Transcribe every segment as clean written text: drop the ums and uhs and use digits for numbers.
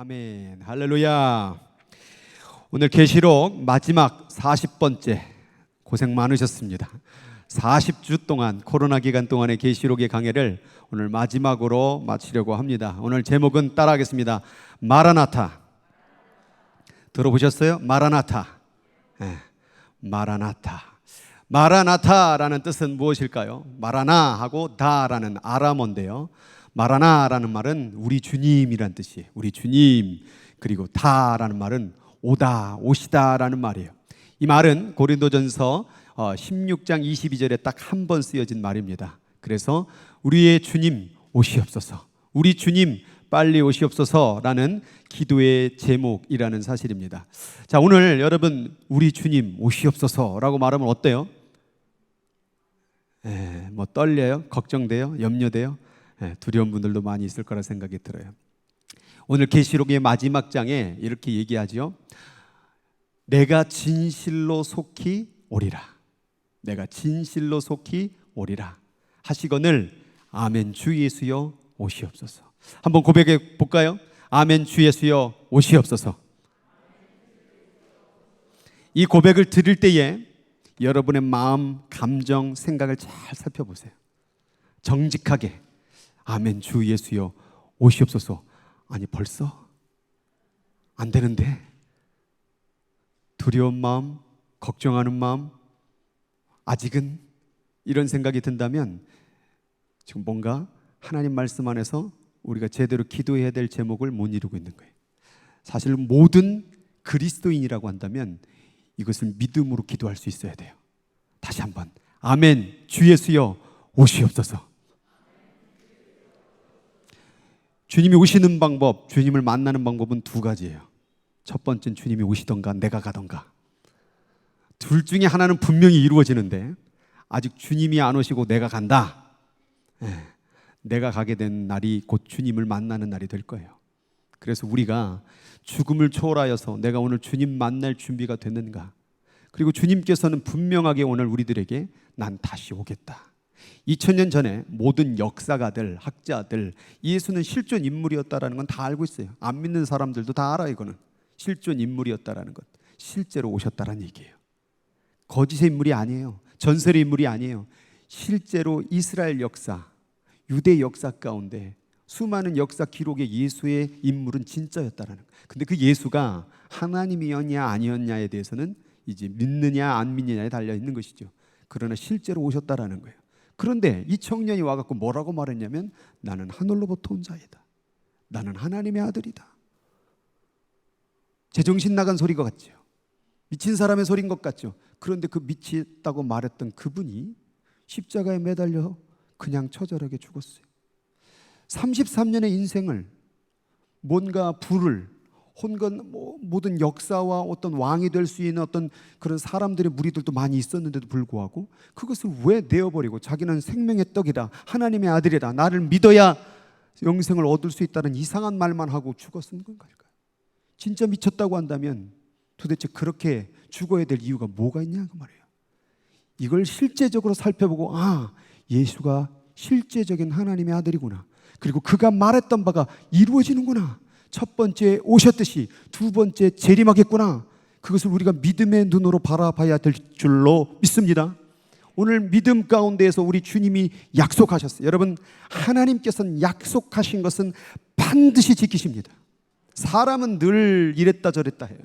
아멘. 할렐루야. 오늘 계시록 마지막 40번째 고생 많으셨습니다. 40주 동안 코로나 기간 동안의 계시록의 강해를 오늘 마지막으로 마치려고 합니다. 오늘 제목은 따라하겠습니다. 마라나타. 들어보셨어요? 마라나타. 네. 마라나타. 마라나타라는 뜻은 무엇일까요? 마라나하고 다라는 아람어인데요. 마라나라는 말은 우리 주님이란 뜻이에요. 우리 주님. 그리고 다라는 말은 오다, 오시다라는 말이에요. 이 말은 고린도전서 16장 22절에 딱 한 번 쓰여진 말입니다. 그래서 우리의 주님 오시옵소서, 우리 주님 빨리 오시옵소서라는 기도의 제목이라는 사실입니다. 자, 오늘 여러분 우리 주님 오시옵소서라고 말하면 어때요? 뭐 떨려요? 걱정돼요? 염려돼요? 두려운 분들도 많이 있을 거라 생각이 들어요. 오늘 계시록의 마지막 장에 이렇게 얘기하죠. 내가 진실로 속히 오리라. 내가 진실로 속히 오리라 하시거늘 아멘 주 예수여 오시옵소서. 한번 고백해 볼까요? 아멘 주 예수여 오시옵소서. 이 고백을 들을 때에 여러분의 마음, 감정, 생각을 잘 살펴보세요. 정직하게 아멘 주 예수여 오시옵소서. 아니 벌써? 안 되는데? 두려운 마음, 걱정하는 마음, 아직은? 이런 생각이 든다면 지금 뭔가 하나님 말씀 안에서 우리가 제대로 기도해야 될 제목을 못 이루고 있는 거예요. 사실 모든 그리스도인이라고 한다면 이것을 믿음으로 기도할 수 있어야 돼요. 다시 한번 아멘 주 예수여 오시옵소서. 주님이 오시는 방법, 주님을 만나는 방법은 두 가지예요. 첫 번째는 주님이 오시던가 내가 가던가. 둘 중에 하나는 분명히 이루어지는데 아직 주님이 안 오시고 내가 간다. 내가 가게 된 날이 곧 주님을 만나는 날이 될 거예요. 그래서 우리가 죽음을 초월하여서 내가 오늘 주님 만날 준비가 됐는가. 그리고 주님께서는 분명하게 오늘 우리들에게 난 다시 오겠다. 2000년 전에 모든 역사가들, 학자들 예수는 실존 인물이었다는 건 다 알고 있어요. 안 믿는 사람들도 다 알아요. 이거는 실존 인물이었다는 것, 실제로 오셨다는 얘기예요. 거짓의 인물이 아니에요. 전설의 인물이 아니에요. 실제로 이스라엘 역사, 유대 역사 가운데 수많은 역사 기록의 예수의 인물은 진짜였다는 거예요. 근데 그 예수가 하나님이었냐 아니었냐에 대해서는 이제 믿느냐 안 믿느냐에 달려 있는 것이죠. 그러나 실제로 오셨다라는 거예요. 그런데 이 청년이 와갖고 뭐라고 말했냐면 나는 하늘로부터 온 자이다. 나는 하나님의 아들이다. 제정신 나간 소리가 같죠. 미친 사람의 소리인 것 같죠. 그런데 그 미치다고 말했던 그분이 십자가에 매달려 그냥 처절하게 죽었어요. 33년의 인생을 뭔가 부를 혼건 모든 역사와 어떤 왕이 될 수 있는 어떤 그런 사람들의 무리들도 많이 있었는데도 불구하고 그것을 왜 내어버리고 자기는 생명의 떡이다, 하나님의 아들이다, 나를 믿어야 영생을 얻을 수 있다는 이상한 말만 하고 죽었은 건가요? 진짜 미쳤다고 한다면 도대체 그렇게 죽어야 될 이유가 뭐가 있냐 그 말이에요. 이걸 실제적으로 살펴보고 예수가 실제적인 하나님의 아들이구나. 그리고 그가 말했던 바가 이루어지는구나. 첫 번째 오셨듯이 두 번째 재림하겠구나. 그것을 우리가 믿음의 눈으로 바라봐야 될 줄로 믿습니다. 오늘 믿음 가운데에서 우리 주님이 약속하셨어요. 여러분, 하나님께서는 약속하신 것은 반드시 지키십니다. 사람은 늘 이랬다 저랬다 해요.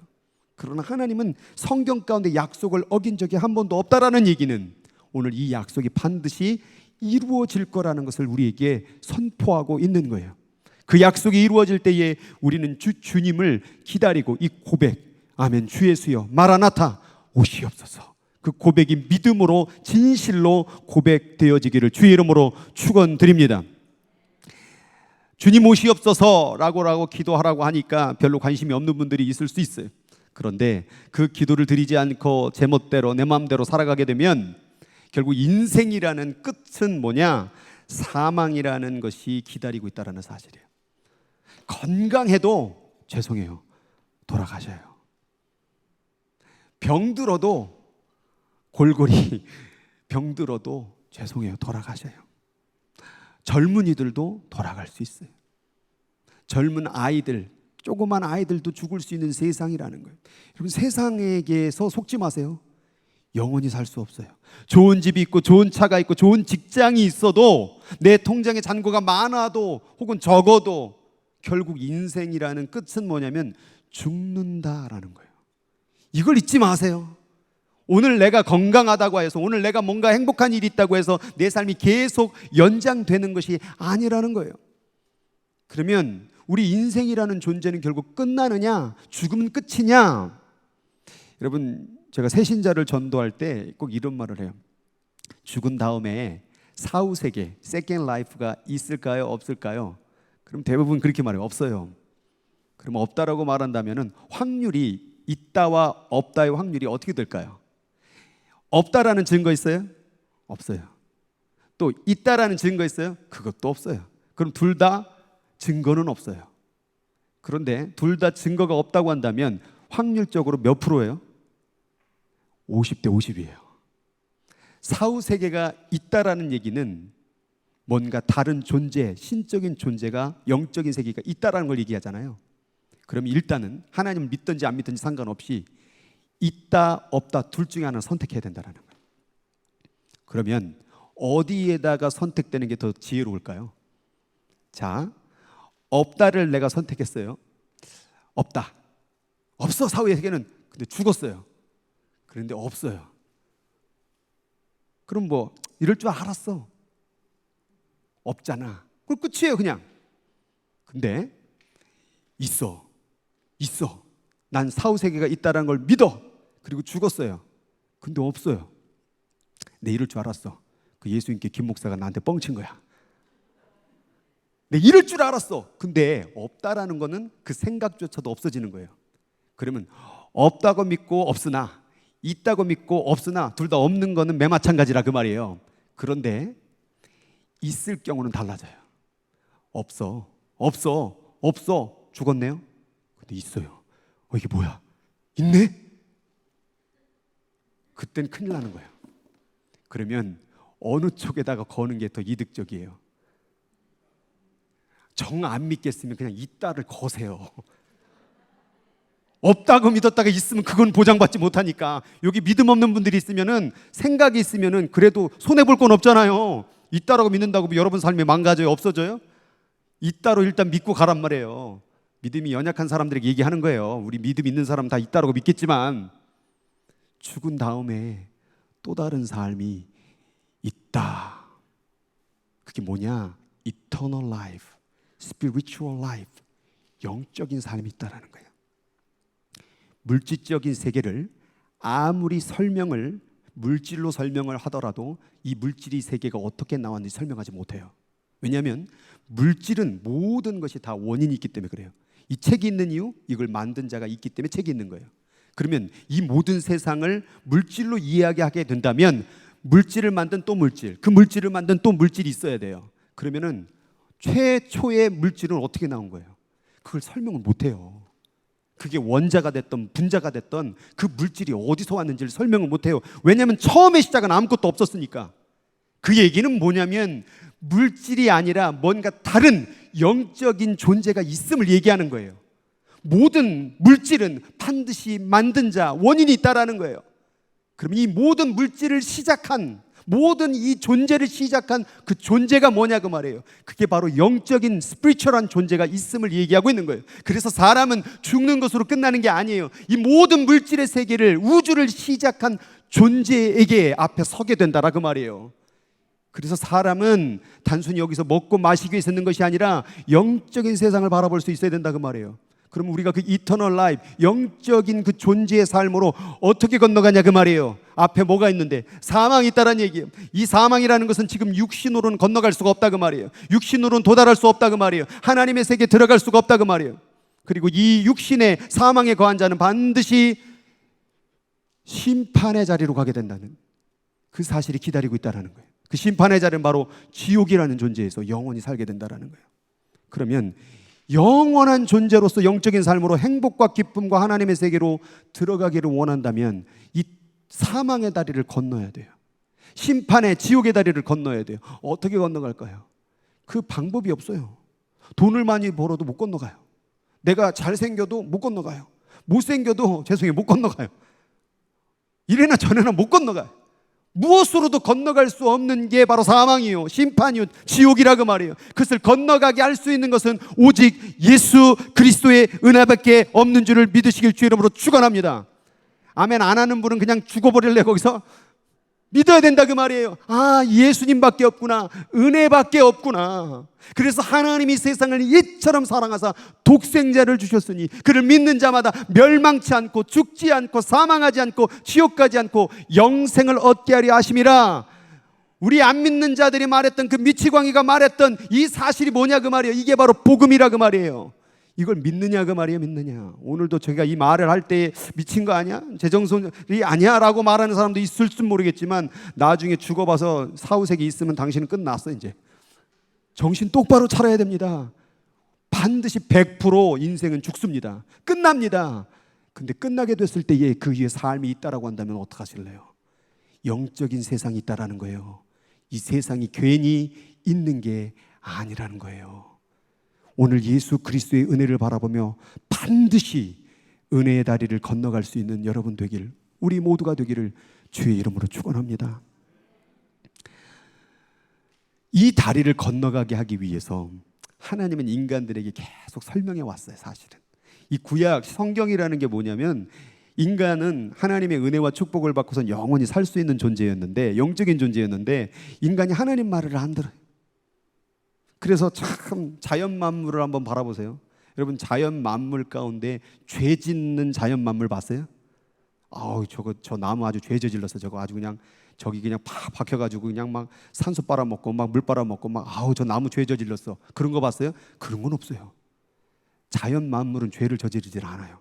그러나 하나님은 성경 가운데 약속을 어긴 적이 한 번도 없다라는 얘기는 오늘 이 약속이 반드시 이루어질 거라는 것을 우리에게 선포하고 있는 거예요. 그 약속이 이루어질 때에 우리는 주님을 기다리고 이 고백, 아멘 주 예수여 마라나타 오시옵소서. 그 고백이 믿음으로 진실로 고백되어지기를 주의 이름으로 축원드립니다. 주님 오시옵소서라고 기도하라고 하니까 별로 관심이 없는 분들이 있을 수 있어요. 그런데 그 기도를 드리지 않고 제멋대로 내 마음대로 살아가게 되면 결국 인생이라는 끝은 뭐냐? 사망이라는 것이 기다리고 있다는 사실이에요. 건강해도 죄송해요, 돌아가셔요. 병들어도 골골이 병들어도 죄송해요, 돌아가셔요. 젊은이들도 돌아갈 수 있어요. 젊은 아이들 조그만 아이들도 죽을 수 있는 세상이라는 거예요. 여러분, 세상에게서 속지 마세요. 영원히 살 수 없어요. 좋은 집이 있고 좋은 차가 있고 좋은 직장이 있어도, 내 통장에 잔고가 많아도 혹은 적어도 결국 인생이라는 끝은 뭐냐면 죽는다라는 거예요. 이걸 잊지 마세요. 오늘 내가 건강하다고 해서, 오늘 내가 뭔가 행복한 일이 있다고 해서 내 삶이 계속 연장되는 것이 아니라는 거예요. 그러면 우리 인생이라는 존재는 결국 끝나느냐, 죽으면 끝이냐? 여러분, 제가 새신자를 전도할 때 꼭 이런 말을 해요. 죽은 다음에 사후세계, 세컨드 라이프가 있을까요? 없을까요? 그럼 대부분 그렇게 말해요. 없어요. 그럼 없다라고 말한다면 확률이, 있다와 없다의 확률이 어떻게 될까요? 없다라는 증거 있어요? 없어요. 또 있다라는 증거 있어요? 그것도 없어요. 그럼 둘 다 증거는 없어요. 그런데 둘 다 증거가 없다고 한다면 확률적으로 몇 프로예요? 50대 50이에요. 사후세계가 있다라는 얘기는 뭔가 다른 존재, 신적인 존재가, 영적인 세계가 있다라는 걸 얘기하잖아요. 그럼 일단은 하나님을 믿든지 안 믿든지 상관없이 있다 없다 둘 중에 하나 선택해야 된다는 거예요. 그러면 어디에다가 선택되는 게 더 지혜로울까요? 자, 없다를 내가 선택했어요. 없다. 없어. 사후의 세계는. 근데 죽었어요. 그런데 없어요. 그럼 뭐 이럴 줄 알았어. 없잖아. 그럼 끝이에요, 그냥. 근데 있어. 난 사후세계가 있다는 걸 믿어. 그리고 죽었어요. 근데 없어요. 내 이럴 줄 알았어. 그 예수님께 김 목사가 나한테 뻥친 거야. 내 이럴 줄 알았어. 근데 없다라는 거는 그 생각조차도 없어지는 거예요. 그러면 없다고 믿고 없으나, 있다고 믿고 없으나 둘 다 없는 거는 매 마찬가지라 그 말이에요. 그런데 있을 경우는 달라져요. 없어. 죽었네요. 근데 있어요. 이게 뭐야? 있네? 그땐 큰일 나는 거예요. 그러면 어느 쪽에다가 거는 게 더 이득적이에요? 정 안 믿겠으면 그냥 있다를 거세요. 없다고 믿었다가 있으면 그건 보장받지 못하니까. 여기 믿음 없는 분들이 있으면은, 생각이 있으면은 그래도 손해볼 건 없잖아요. 있다라고 믿는다고 여러분 삶이 망가져요? 없어져요? 있다로 일단 믿고 가란 말이에요. 믿음이 연약한 사람들에게 얘기하는 거예요. 우리 믿음 있는 사람 다 있다라고 믿겠지만 죽은 다음에 또 다른 삶이 있다. 그게 뭐냐? Eternal life, spiritual life, 영적인 삶이 있다라는 거예요. 물질적인 세계를 아무리 물질로 설명을 하더라도 이 물질의 세계가 어떻게 나왔는지 설명하지 못해요. 왜냐하면 물질은 모든 것이 다 원인이 있기 때문에 그래요. 이 책이 있는 이유, 이걸 만든 자가 있기 때문에 책이 있는 거예요. 그러면 이 모든 세상을 물질로 이해하게 된다면 물질을 만든 또 물질, 그 물질을 만든 또 물질이 있어야 돼요. 그러면은 최초의 물질은 어떻게 나온 거예요? 그걸 설명을 못해요. 그게 원자가 됐던 분자가 됐던 그 물질이 어디서 왔는지를 설명을 못해요. 왜냐하면 처음에 시작은 아무것도 없었으니까. 그 얘기는 뭐냐면 물질이 아니라 뭔가 다른 영적인 존재가 있음을 얘기하는 거예요. 모든 물질은 반드시 만든 자, 원인이 있다라는 거예요. 그럼 이 모든 물질을 시작한, 모든 이 존재를 시작한 그 존재가 뭐냐 그 말이에요. 그게 바로 영적인 스피리추얼한 존재가 있음을 얘기하고 있는 거예요. 그래서 사람은 죽는 것으로 끝나는 게 아니에요. 이 모든 물질의 세계를, 우주를 시작한 존재에게 앞에 서게 된다라 그 말이에요. 그래서 사람은 단순히 여기서 먹고 마시기 위해서 있는 것이 아니라 영적인 세상을 바라볼 수 있어야 된다 그 말이에요. 그럼 우리가 그 이터널 라이프, 영적인 그 존재의 삶으로 어떻게 건너가냐 그 말이에요. 앞에 뭐가 있는데? 사망이 있다는 얘기예요. 이 사망이라는 것은 지금 육신으로는 건너갈 수가 없다 그 말이에요. 육신으로는 도달할 수 없다 그 말이에요. 하나님의 세계에 들어갈 수가 없다 그 말이에요. 그리고 이 육신의 사망에 거한 자는 반드시 심판의 자리로 가게 된다는 그 사실이 기다리고 있다는 거예요. 그 심판의 자리는 바로 지옥이라는 존재에서 영원히 살게 된다는 거예요. 그러면 영원한 존재로서 영적인 삶으로 행복과 기쁨과 하나님의 세계로 들어가기를 원한다면 이 사망의 다리를 건너야 돼요. 심판의 지옥의 다리를 건너야 돼요. 어떻게 건너갈까요? 그 방법이 없어요. 돈을 많이 벌어도 못 건너가요. 내가 잘생겨도 못 건너가요. 못생겨도 죄송해요, 못 건너가요. 이래나 저래나 못 건너가요. 무엇으로도 건너갈 수 없는 게 바로 사망이요, 심판이요, 지옥이라 그 말이에요. 그것을 건너가게 할 수 있는 것은 오직 예수 그리스도의 은혜밖에 없는 줄을 믿으시길 주의 이름으로 축원합니다. 아멘 안 하는 분은 그냥 죽어버릴래. 거기서 믿어야 된다 그 말이에요. 아, 예수님밖에 없구나, 은혜밖에 없구나. 그래서 하나님이 세상을 이처럼 사랑하사 독생자를 주셨으니 그를 믿는 자마다 멸망치 않고 죽지 않고 사망하지 않고 지옥 가지 않고 영생을 얻게 하려 하심이라. 우리 안 믿는 자들이 말했던 그 미치광이가 말했던 이 사실이 뭐냐 그 말이에요. 이게 바로 복음이라 그 말이에요. 이걸 믿느냐 그 말이에요. 믿느냐. 오늘도 제가 이 말을 할 때 미친 거 아니야? 재정손이 아니야? 라고 말하는 사람도 있을지 모르겠지만 나중에 죽어봐서 사후세계 있으면 당신은 끝났어. 이제 정신 똑바로 차려야 됩니다. 반드시 100% 인생은 죽습니다. 끝납니다. 근데 끝나게 됐을 때에 그 위에 삶이 있다라고 한다면 어떡하실래요? 영적인 세상이 있다라는 거예요. 이 세상이 괜히 있는 게 아니라는 거예요. 오늘 예수 그리스도의 은혜를 바라보며 반드시 은혜의 다리를 건너갈 수 있는 여러분 되길, 우리 모두가 되기를 주의 이름으로 축원합니다. 이 다리를 건너가게 하기 위해서 하나님은 인간들에게 계속 설명해 왔어요. 사실은 이 구약 성경이라는 게 뭐냐면, 인간은 하나님의 은혜와 축복을 받고선 영원히 살 수 있는 존재였는데, 영적인 존재였는데 인간이 하나님 말을 안 들어요. 그래서 참 자연 만물을 한번 바라보세요. 여러분, 자연 만물 가운데 죄 짓는 자연 만물 봤어요? 아우, 저 나무 아주 죄 저질렀어. 저거 아주 그냥 저기 그냥 팍 박혀가지고 그냥 막 산소 빨아먹고 막 물 빨아먹고 막, 아우 저 나무 죄 저질렀어. 그런 거 봤어요? 그런 건 없어요. 자연 만물은 죄를 저지르질 않아요.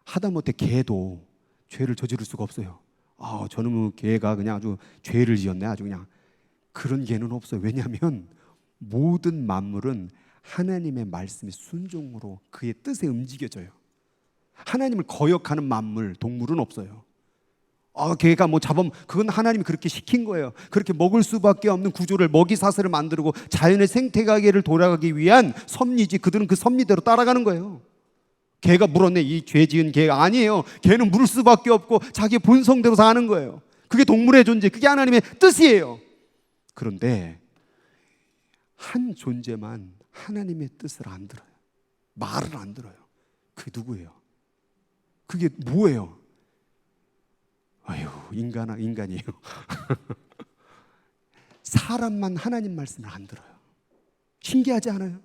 하다못해 개도 죄를 저지를 수가 없어요. 아, 저놈의 개가 그냥 아주 죄를 지었네. 아주 그냥. 그런 개는 없어요. 왜냐하면 모든 만물은 하나님의 말씀에 순종으로 그의 뜻에 움직여져요. 하나님을 거역하는 만물, 동물은 없어요. 아, 개가 뭐 잡으면 그건 하나님이 그렇게 시킨 거예요. 그렇게 먹을 수밖에 없는 구조를, 먹이 사슬을 만들고 자연의 생태계를 돌아가기 위한 섭리지, 그들은 그 섭리대로 따라가는 거예요. 개가 물었네, 이 죄 지은 개가 아니에요. 개는 물을 수밖에 없고 자기 본성대로 사는 거예요. 그게 동물의 존재, 그게 하나님의 뜻이에요. 그런데 한 존재만 하나님의 뜻을 안 들어요. 말을 안 들어요. 그게 누구예요? 그게 뭐예요? 아유, 인간이에요. 사람만 하나님 말씀을 안 들어요. 신기하지 않아요?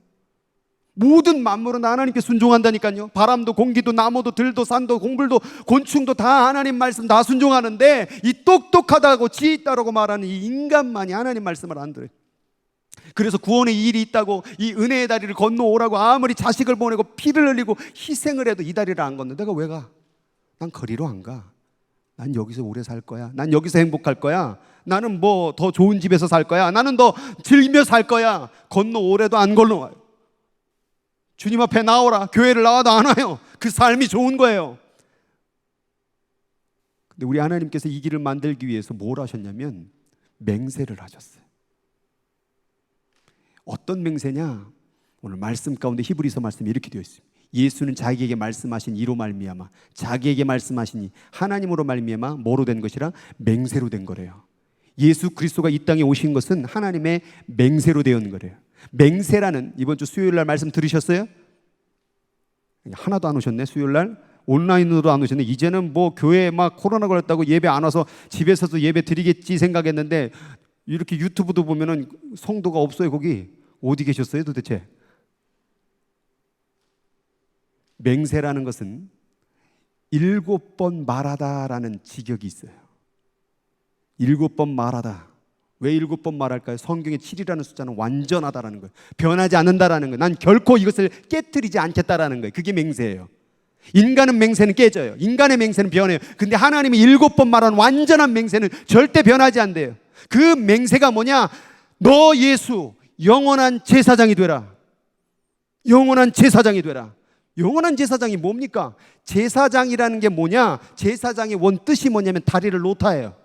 모든 만물은 하나님께 순종한다니까요. 바람도 공기도 나무도 들도 산도 공불도 곤충도 다 하나님 말씀 다 순종하는데, 이 똑똑하다고 지혜 있다고 말하는 이 인간만이 하나님 말씀을 안 들어요. 그래서 구원의 일이 있다고 이 은혜의 다리를 건너오라고 아무리 자식을 보내고 피를 흘리고 희생을 해도 이 다리를 안 건너. 내가 왜 가? 난 거리로 안 가. 난 여기서 오래 살 거야. 난 여기서 행복할 거야. 나는 뭐 더 좋은 집에서 살 거야. 나는 더 즐기며 살 거야. 건너오래도 안 건너와요. 주님 앞에 나오라. 교회를 나와도 안 와요. 그 삶이 좋은 거예요. 근데 우리 하나님께서 이 길을 만들기 위해서 뭘 하셨냐면 맹세를 하셨어요. 어떤 맹세냐? 오늘 말씀 가운데 히브리서 말씀이 이렇게 되어 있습니다. 예수는 자기에게 말씀하신 이로 말미암아, 자기에게 말씀하시니 하나님으로 말미암아 뭐로 된 것이라? 맹세로 된 거래요. 예수 그리스도가 이 땅에 오신 것은 하나님의 맹세로 되었는 거래요. 맹세라는, 이번 주 수요일 날 말씀 들으셨어요? 하나도 안 오셨네. 수요일 날 온라인으로도 안 오셨네. 이제는 뭐 교회에 막 코로나 걸렸다고 예배 안 와서 집에서도 예배 드리겠지 생각했는데, 이렇게 유튜브도 보면은 성도가 없어요. 거기 어디 계셨어요 도대체? 맹세라는 것은 7번 말하다라는 직역이 있어요. 7번 말하다. 왜 7번 말할까요? 성경의 7이라는 숫자는 완전하다라는 거예요. 변하지 않는다라는 거예요. 난 결코 이것을 깨트리지 않겠다라는 거예요. 그게 맹세예요. 인간은 맹세는 깨져요. 인간의 맹세는 변해요. 근데 하나님이 7번 말한 완전한 맹세는 절대 변하지 않대요. 그 맹세가 뭐냐? 너 예수 영원한 제사장이 되라. 영원한 제사장이 되라. 영원한 제사장이 뭡니까? 제사장이라는 게 뭐냐? 제사장의 원 뜻이 뭐냐면 다리를 놓다예요.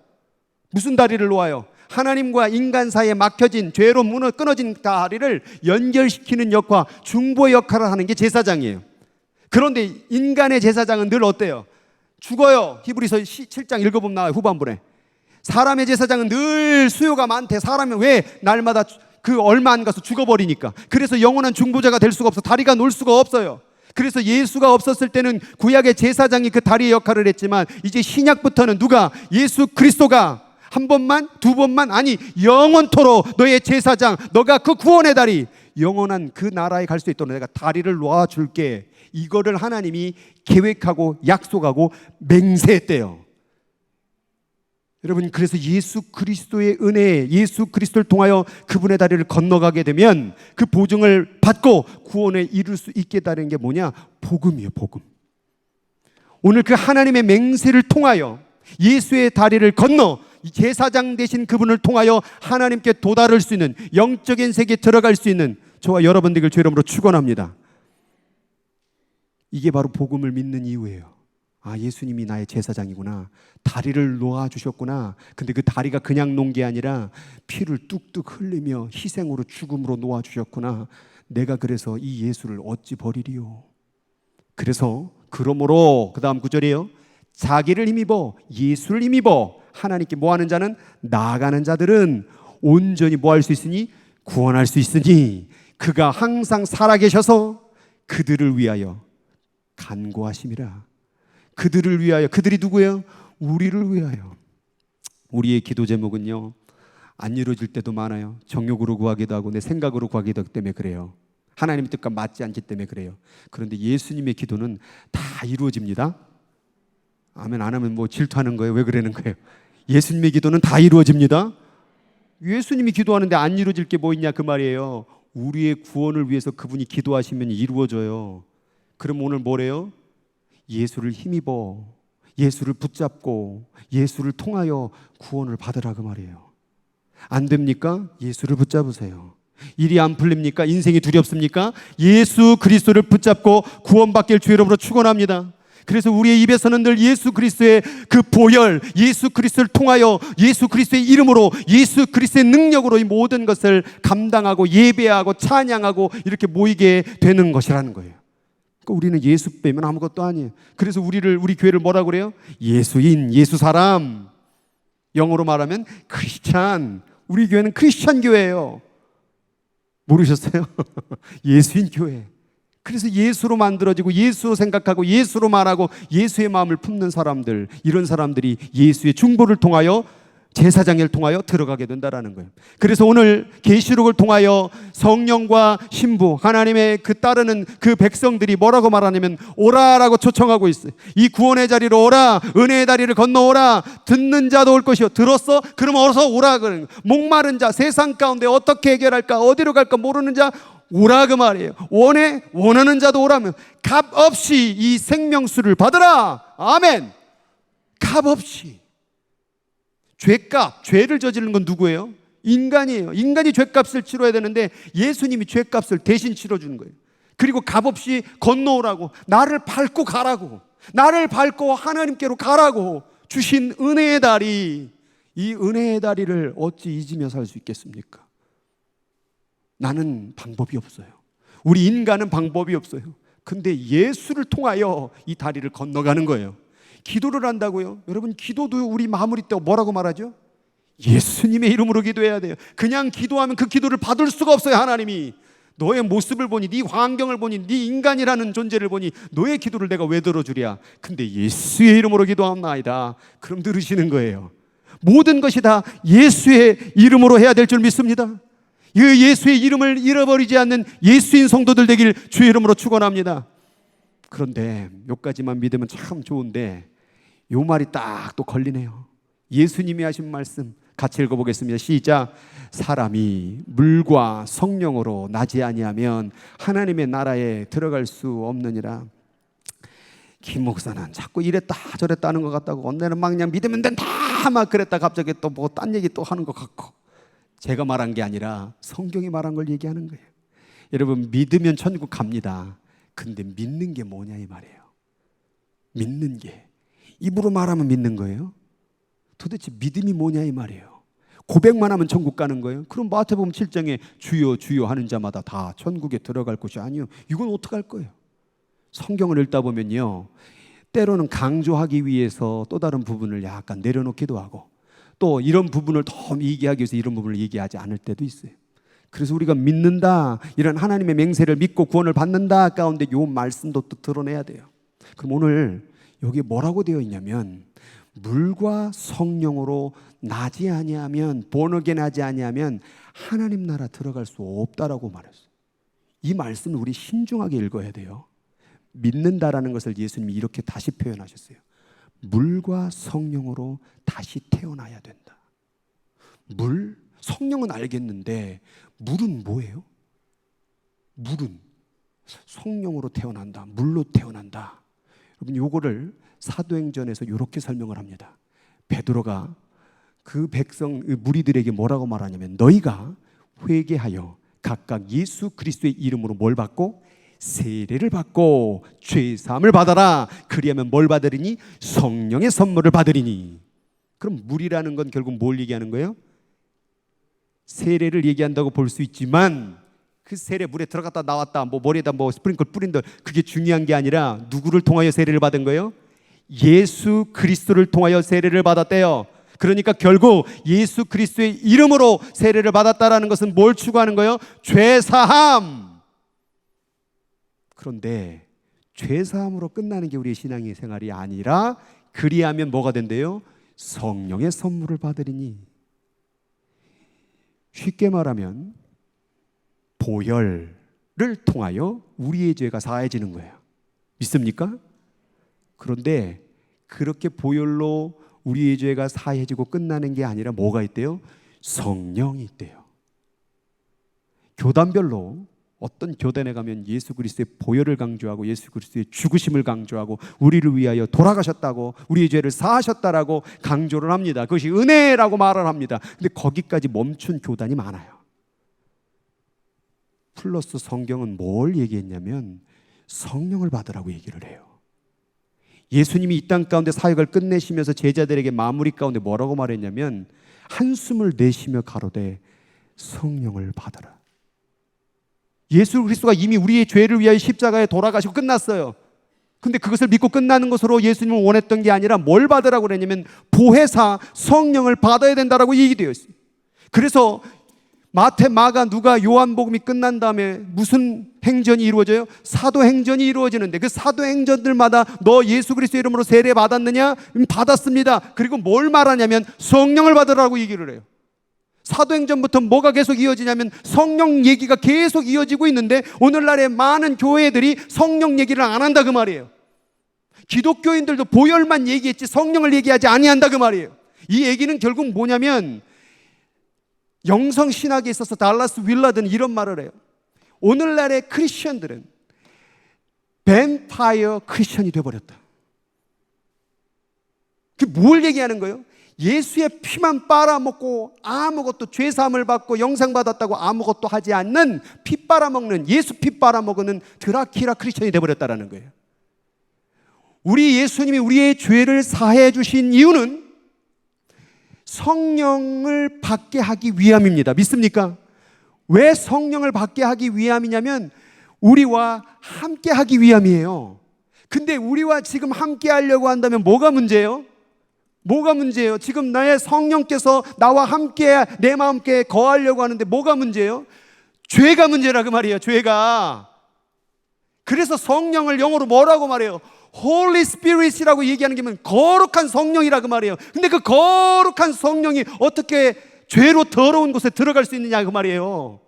무슨 다리를 놓아요? 하나님과 인간 사이에 막혀진 죄로 끊어진 다리를 연결시키는 역할, 중보의 역할을 하는 게 제사장이에요. 그런데 인간의 제사장은 늘 어때요? 죽어요. 히브리서 7장 읽어보면 나와요. 후반부에 사람의 제사장은 늘 수요가 많대. 사람은 왜? 날마다 그 얼마 안 가서 죽어버리니까. 그래서 영원한 중보자가 될 수가 없어. 다리가 놀 수가 없어요. 그래서 예수가 없었을 때는 구약의 제사장이 그 다리의 역할을 했지만, 이제 신약부터는 누가? 예수 그리스도가 한 번만, 두 번만, 아니 영원토록 너의 제사장, 너가 그 구원의 다리, 영원한 그 나라에 갈 수 있도록 내가 다리를 놓아줄게. 이거를 하나님이 계획하고 약속하고 맹세했대요. 여러분, 그래서 예수 그리스도의 은혜에, 예수 그리스도를 통하여 그분의 다리를 건너가게 되면 그 보증을 받고 구원에 이룰 수 있게 되는 게 뭐냐? 복음이에요. 복음. 오늘 그 하나님의 맹세를 통하여 예수의 다리를 건너 제사장 되신 그분을 통하여 하나님께 도달할 수 있는, 영적인 세계에 들어갈 수 있는 저와 여러분들을 주의 이름으로 축원합니다. 이게 바로 복음을 믿는 이유예요. 아, 예수님이 나의 제사장이구나. 다리를 놓아주셨구나. 근데 그 다리가 그냥 놓은 게 아니라 피를 뚝뚝 흘리며 희생으로, 죽음으로 놓아주셨구나. 내가 그래서 이 예수를 어찌 버리리요. 그래서 그러므로 그 다음 구절이에요. 자기를 힘입어, 예수를 힘입어 하나님께 뭐하는 자는, 나아가는 자들은 온전히 뭐할 수 있으니? 구원할 수 있으니 그가 항상 살아계셔서 그들을 위하여 간구하심이라. 그들을 위하여. 그들이 누구예요? 우리를 위하여. 우리의 기도 제목은요, 안 이루어질 때도 많아요. 정욕으로 구하기도 하고 내 생각으로 구하기도 하기 때문에 그래요. 하나님의 뜻과 맞지 않기 때문에 그래요. 그런데 예수님의 기도는 다 이루어집니다. 아멘 안 하면 뭐 질투하는 거예요? 왜 그러는 거예요? 예수님의 기도는 다 이루어집니다. 예수님이 기도하는데 안 이루어질 게 뭐 있냐 그 말이에요. 우리의 구원을 위해서 그분이 기도하시면 이루어져요. 그럼 오늘 뭐래요? 예수를 힘입어, 예수를 붙잡고 예수를 통하여 구원을 받으라 그 말이에요. 안 됩니까? 예수를 붙잡으세요. 일이 안 풀립니까? 인생이 두렵습니까? 예수 그리스도를 붙잡고 구원받길 주의 이름으로 축원합니다. 그래서 우리의 입에서는 늘 예수 그리스도의 그 보혈, 예수 그리스도를 통하여 예수 그리스도의 이름으로, 예수 그리스도의 능력으로 이 모든 것을 감당하고 예배하고 찬양하고 이렇게 모이게 되는 것이라는 거예요. 그러니까 우리는 예수 빼면 아무것도 아니에요. 그래서 우리 교회를 뭐라고 그래요? 예수인, 예수 사람. 영어로 말하면 크리스찬. 우리 교회는 크리스찬 교회예요. 모르셨어요? 예수인 교회. 그래서 예수로 만들어지고 예수로 생각하고 예수로 말하고 예수의 마음을 품는 사람들, 이런 사람들이 예수의 중보를 통하여, 제사장을 통하여 들어가게 된다라는 거예요. 그래서 오늘 계시록을 통하여 성령과 신부, 하나님의 그 따르는 그 백성들이 뭐라고 말하냐면 오라라고 초청하고 있어요. 이 구원의 자리로 오라, 은혜의 다리를 건너오라. 듣는 자도 올 것이요. 들었어? 그럼 어서 오라. 목마른 자, 세상 가운데 어떻게 해결할까, 어디로 갈까 모르는 자 오라 그 말이에요. 원하는 자도 오라면 값 없이 이 생명수를 받으라. 아멘. 값 없이. 죄값, 죄를 저지른 건 누구예요? 인간이에요. 인간이 죄값을 치러야 되는데 예수님이 죄값을 대신 치러주는 거예요. 그리고 값없이 건너오라고, 나를 밟고 가라고, 나를 밟고 하나님께로 가라고 주신 은혜의 다리, 이 은혜의 다리를 어찌 잊으며 살 수 있겠습니까? 나는 방법이 없어요. 우리 인간은 방법이 없어요. 근데 예수를 통하여 이 다리를 건너가는 거예요. 기도를 한다고요? 여러분, 기도도 우리 마무리 때 뭐라고 말하죠? 예수님의 이름으로 기도해야 돼요. 그냥 기도하면 그 기도를 받을 수가 없어요. 하나님이 너의 모습을 보니, 네 환경을 보니, 네 인간이라는 존재를 보니 너의 기도를 내가 왜 들어주랴. 근데 예수의 이름으로 기도합나이다. 그럼 들으시는 거예요. 모든 것이 다 예수의 이름으로 해야 될 줄 믿습니다. 이 예수의 이름을 잃어버리지 않는 예수인 성도들 되길 주의 이름으로 축원합니다. 그런데 여기까지만 믿으면 참 좋은데 요 말이 딱 또 걸리네요. 예수님이 하신 말씀 같이 읽어보겠습니다. 시작. 사람이 물과 성령으로 나지 아니하면 하나님의 나라에 들어갈 수 없느니라. 김 목사는 자꾸 이랬다 저랬다 하는 것 같다고, 언제는 막 그냥 믿으면 된다 막 그랬다 갑자기 또 뭐 딴 얘기 또 하는 것 같고. 제가 말한 게 아니라 성경이 말한 걸 얘기하는 거예요. 여러분, 믿으면 천국 갑니다. 근데 믿는 게 뭐냐 이 말이에요. 믿는 게 입으로 말하면 믿는 거예요? 도대체 믿음이 뭐냐 이 말이에요. 고백만 하면 천국 가는 거예요? 그럼 마태복음 7장에 주여 주여 하는 자마다 다 천국에 들어갈 것이 아니요. 이건 어떡할 거예요? 성경을 읽다 보면요, 때로는 강조하기 위해서 또 다른 부분을 약간 내려놓기도 하고, 또 이런 부분을 더 얘기하기 위해서 이런 부분을 얘기하지 않을 때도 있어요. 그래서 우리가 믿는다, 이런 하나님의 맹세를 믿고 구원을 받는다 가운데 요 말씀도 또 드러내야 돼요. 그럼 오늘 여기 뭐라고 되어 있냐면, 물과 성령으로 나지 아니하면, 본어겐 하지 아니하면 하나님 나라 들어갈 수 없다라고 말했어요. 이 말씀을 우리 신중하게 읽어야 돼요. 믿는다라는 것을 예수님이 이렇게 다시 표현하셨어요. 물과 성령으로 다시 태어나야 된다. 물, 성령은 알겠는데 물은 뭐예요? 물은 성령으로 태어난다, 물로 태어난다. 여러분, 요거를 사도행전에서 이렇게 설명을 합니다. 베드로가 그 백성, 무리들에게 뭐라고 말하냐면, 너희가 회개하여 각각 예수 그리스도의 이름으로 뭘 받고? 세례를 받고 죄사함을 받아라. 그리하면 뭘 받으리니? 성령의 선물을 받으리니. 그럼 물이라는 건 결국 뭘 얘기하는 거예요? 세례를 얘기한다고 볼 수 있지만, 그 세례, 물에 들어갔다 나왔다, 뭐 머리에다 뭐 스프링클 뿌린다, 그게 중요한 게 아니라 누구를 통하여 세례를 받은 거예요? 예수 그리스도를 통하여 세례를 받았대요. 그러니까 결국 예수 그리스도의 이름으로 세례를 받았다라는 것은 뭘 추구하는 거예요? 죄사함. 그런데 죄사함으로 끝나는 게 우리의 신앙의 생활이 아니라, 그리하면 뭐가 된대요? 성령의 선물을 받으리니. 쉽게 말하면 보혈을 통하여 우리의 죄가 사해지는 거예요. 믿습니까? 그런데 그렇게 보혈로 우리의 죄가 사해지고 끝나는 게 아니라 뭐가 있대요? 성령이 있대요. 교단별로 어떤 교단에 가면 예수 그리스도의 보혈을 강조하고 예수 그리스도의 죽으심을 강조하고 우리를 위하여 돌아가셨다고, 우리의 죄를 사하셨다라고 강조를 합니다. 그것이 은혜라고 말을 합니다. 근데 거기까지 멈춘 교단이 많아요. 플러스 성경은 뭘 얘기했냐면 성령을 받으라고 얘기를 해요. 예수님이 이 땅 가운데 사역을 끝내시면서 제자들에게 마무리 가운데 뭐라고 말했냐면, 한숨을 내쉬며 가로되 성령을 받으라. 예수 그리스도가 이미 우리의 죄를 위하여 십자가에 돌아가시고 끝났어요. 근데 그것을 믿고 끝나는 것으로 예수님은 원했던 게 아니라 뭘 받으라고 그랬냐면 보혜사 성령을 받아야 된다라고 얘기되어 있어요. 그래서 마태, 마가, 누가, 요한복음이 끝난 다음에 무슨 행전이 이루어져요? 사도행전이 이루어지는데, 그 사도행전들마다 너 예수 그리스도 이름으로 세례 받았느냐? 받았습니다. 그리고 뭘 말하냐면 성령을 받으라고 얘기를 해요. 사도행전부터 뭐가 계속 이어지냐면 성령 얘기가 계속 이어지고 있는데, 오늘날의 많은 교회들이 성령 얘기를 안 한다 그 말이에요. 기독교인들도 보혈만 얘기했지 성령을 얘기하지 아니한다 그 말이에요. 이 얘기는 결국 뭐냐면, 영성신학에 있어서 달라스 윌라드는 이런 말을 해요. 오늘날의 크리스천들은 뱀파이어 크리스천이 되어버렸다. 그게 뭘 얘기하는 거예요? 예수의 피만 빨아먹고 아무것도 죄사함을 받고 영생받았다고 아무것도 하지 않는, 피 빨아먹는, 예수 피 빨아먹는 드라큘라 크리스천이 되어버렸다는 거예요. 우리 예수님이 우리의 죄를 사해 주신 이유는 성령을 받게 하기 위함입니다. 믿습니까? 왜 성령을 받게 하기 위함이냐면 우리와 함께 하기 위함이에요. 근데 우리와 지금 함께 하려고 한다면 뭐가 문제예요? 뭐가 문제예요? 지금 나의 성령께서 나와 함께 내 마음께 거하려고 하는데 뭐가 문제예요? 죄가 문제라 그 말이에요. 죄가. 그래서 성령을 영어로 뭐라고 말해요? Holy Spirit이라고 얘기하는 게 뭐냐면 거룩한 성령이라 그 말이에요. 근데 그 거룩한 성령이 어떻게 죄로 더러운 곳에 들어갈 수 있느냐 그 말이에요.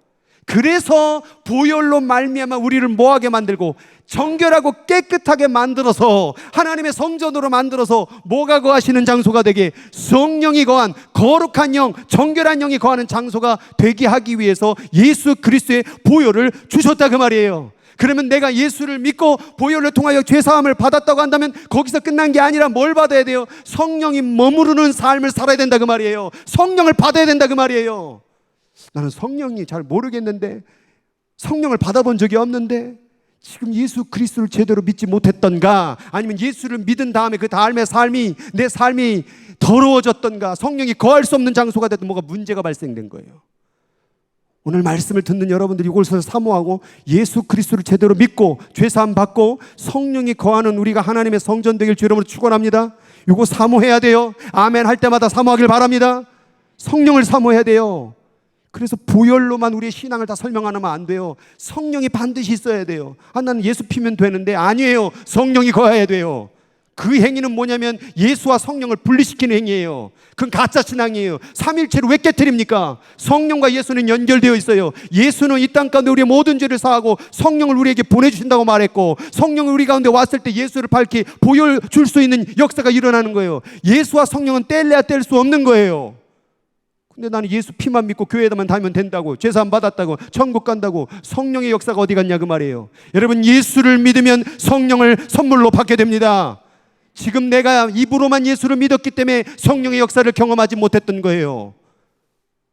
그래서 보혈로 말미암아 우리를 뭐하게 만들고 정결하고 깨끗하게 만들어서 하나님의 성전으로 만들어서 뭐가 거하시는 장소가 되게, 성령이 거한 거룩한 영, 정결한 영이 거하는 장소가 되게 하기 위해서 예수 그리스도의 보혈을 주셨다 그 말이에요. 그러면 내가 예수를 믿고 보혈을 통하여 죄사함을 받았다고 한다면 거기서 끝난 게 아니라 뭘 받아야 돼요? 성령이 머무르는 삶을 살아야 된다 그 말이에요. 성령을 받아야 된다 그 말이에요. 나는 성령이 잘 모르겠는데, 성령을 받아본 적이 없는데, 지금 예수 그리스도를 제대로 믿지 못했던가, 아니면 예수를 믿은 다음에 그 다음의 삶이, 내 삶이 더러워졌던가 성령이 거할 수 없는 장소가 됐든 뭐가 문제가 발생된 거예요. 오늘 말씀을 듣는 여러분들이 이곳에서 사모하고 예수 그리스도를 제대로 믿고 죄사함 받고 성령이 거하는 우리가 하나님의 성전 되길 주 이름으로 축원합니다. 이거 사모해야 돼요. 아멘 할 때마다 사모하길 바랍니다. 성령을 사모해야 돼요. 그래서 보혈로만 우리의 신앙을 다 설명하면 안 돼요. 성령이 반드시 있어야 돼요. 나는 예수 피면 되는데 아니에요. 성령이 거해야 돼요. 그 행위는 뭐냐면 예수와 성령을 분리시키는 행위예요. 그건 가짜 신앙이에요. 삼일체로 왜 깨트립니까? 성령과 예수는 연결되어 있어요. 예수는 이 땅 가운데 우리의 모든 죄를 사하고 성령을 우리에게 보내주신다고 말했고, 성령이 우리 가운데 왔을 때 예수를 밝히 보여줄 수 있는 역사가 일어나는 거예요. 예수와 성령은 뗄래야 뗄 수 없는 거예요. 근데 나는 예수 피만 믿고 교회에만 다니면 된다고, 죄사함 받았다고, 천국 간다고, 성령의 역사가 어디 갔냐 그 말이에요. 여러분, 예수를 믿으면 성령을 선물로 받게 됩니다. 지금 내가 입으로만 예수를 믿었기 때문에 성령의 역사를 경험하지 못했던 거예요.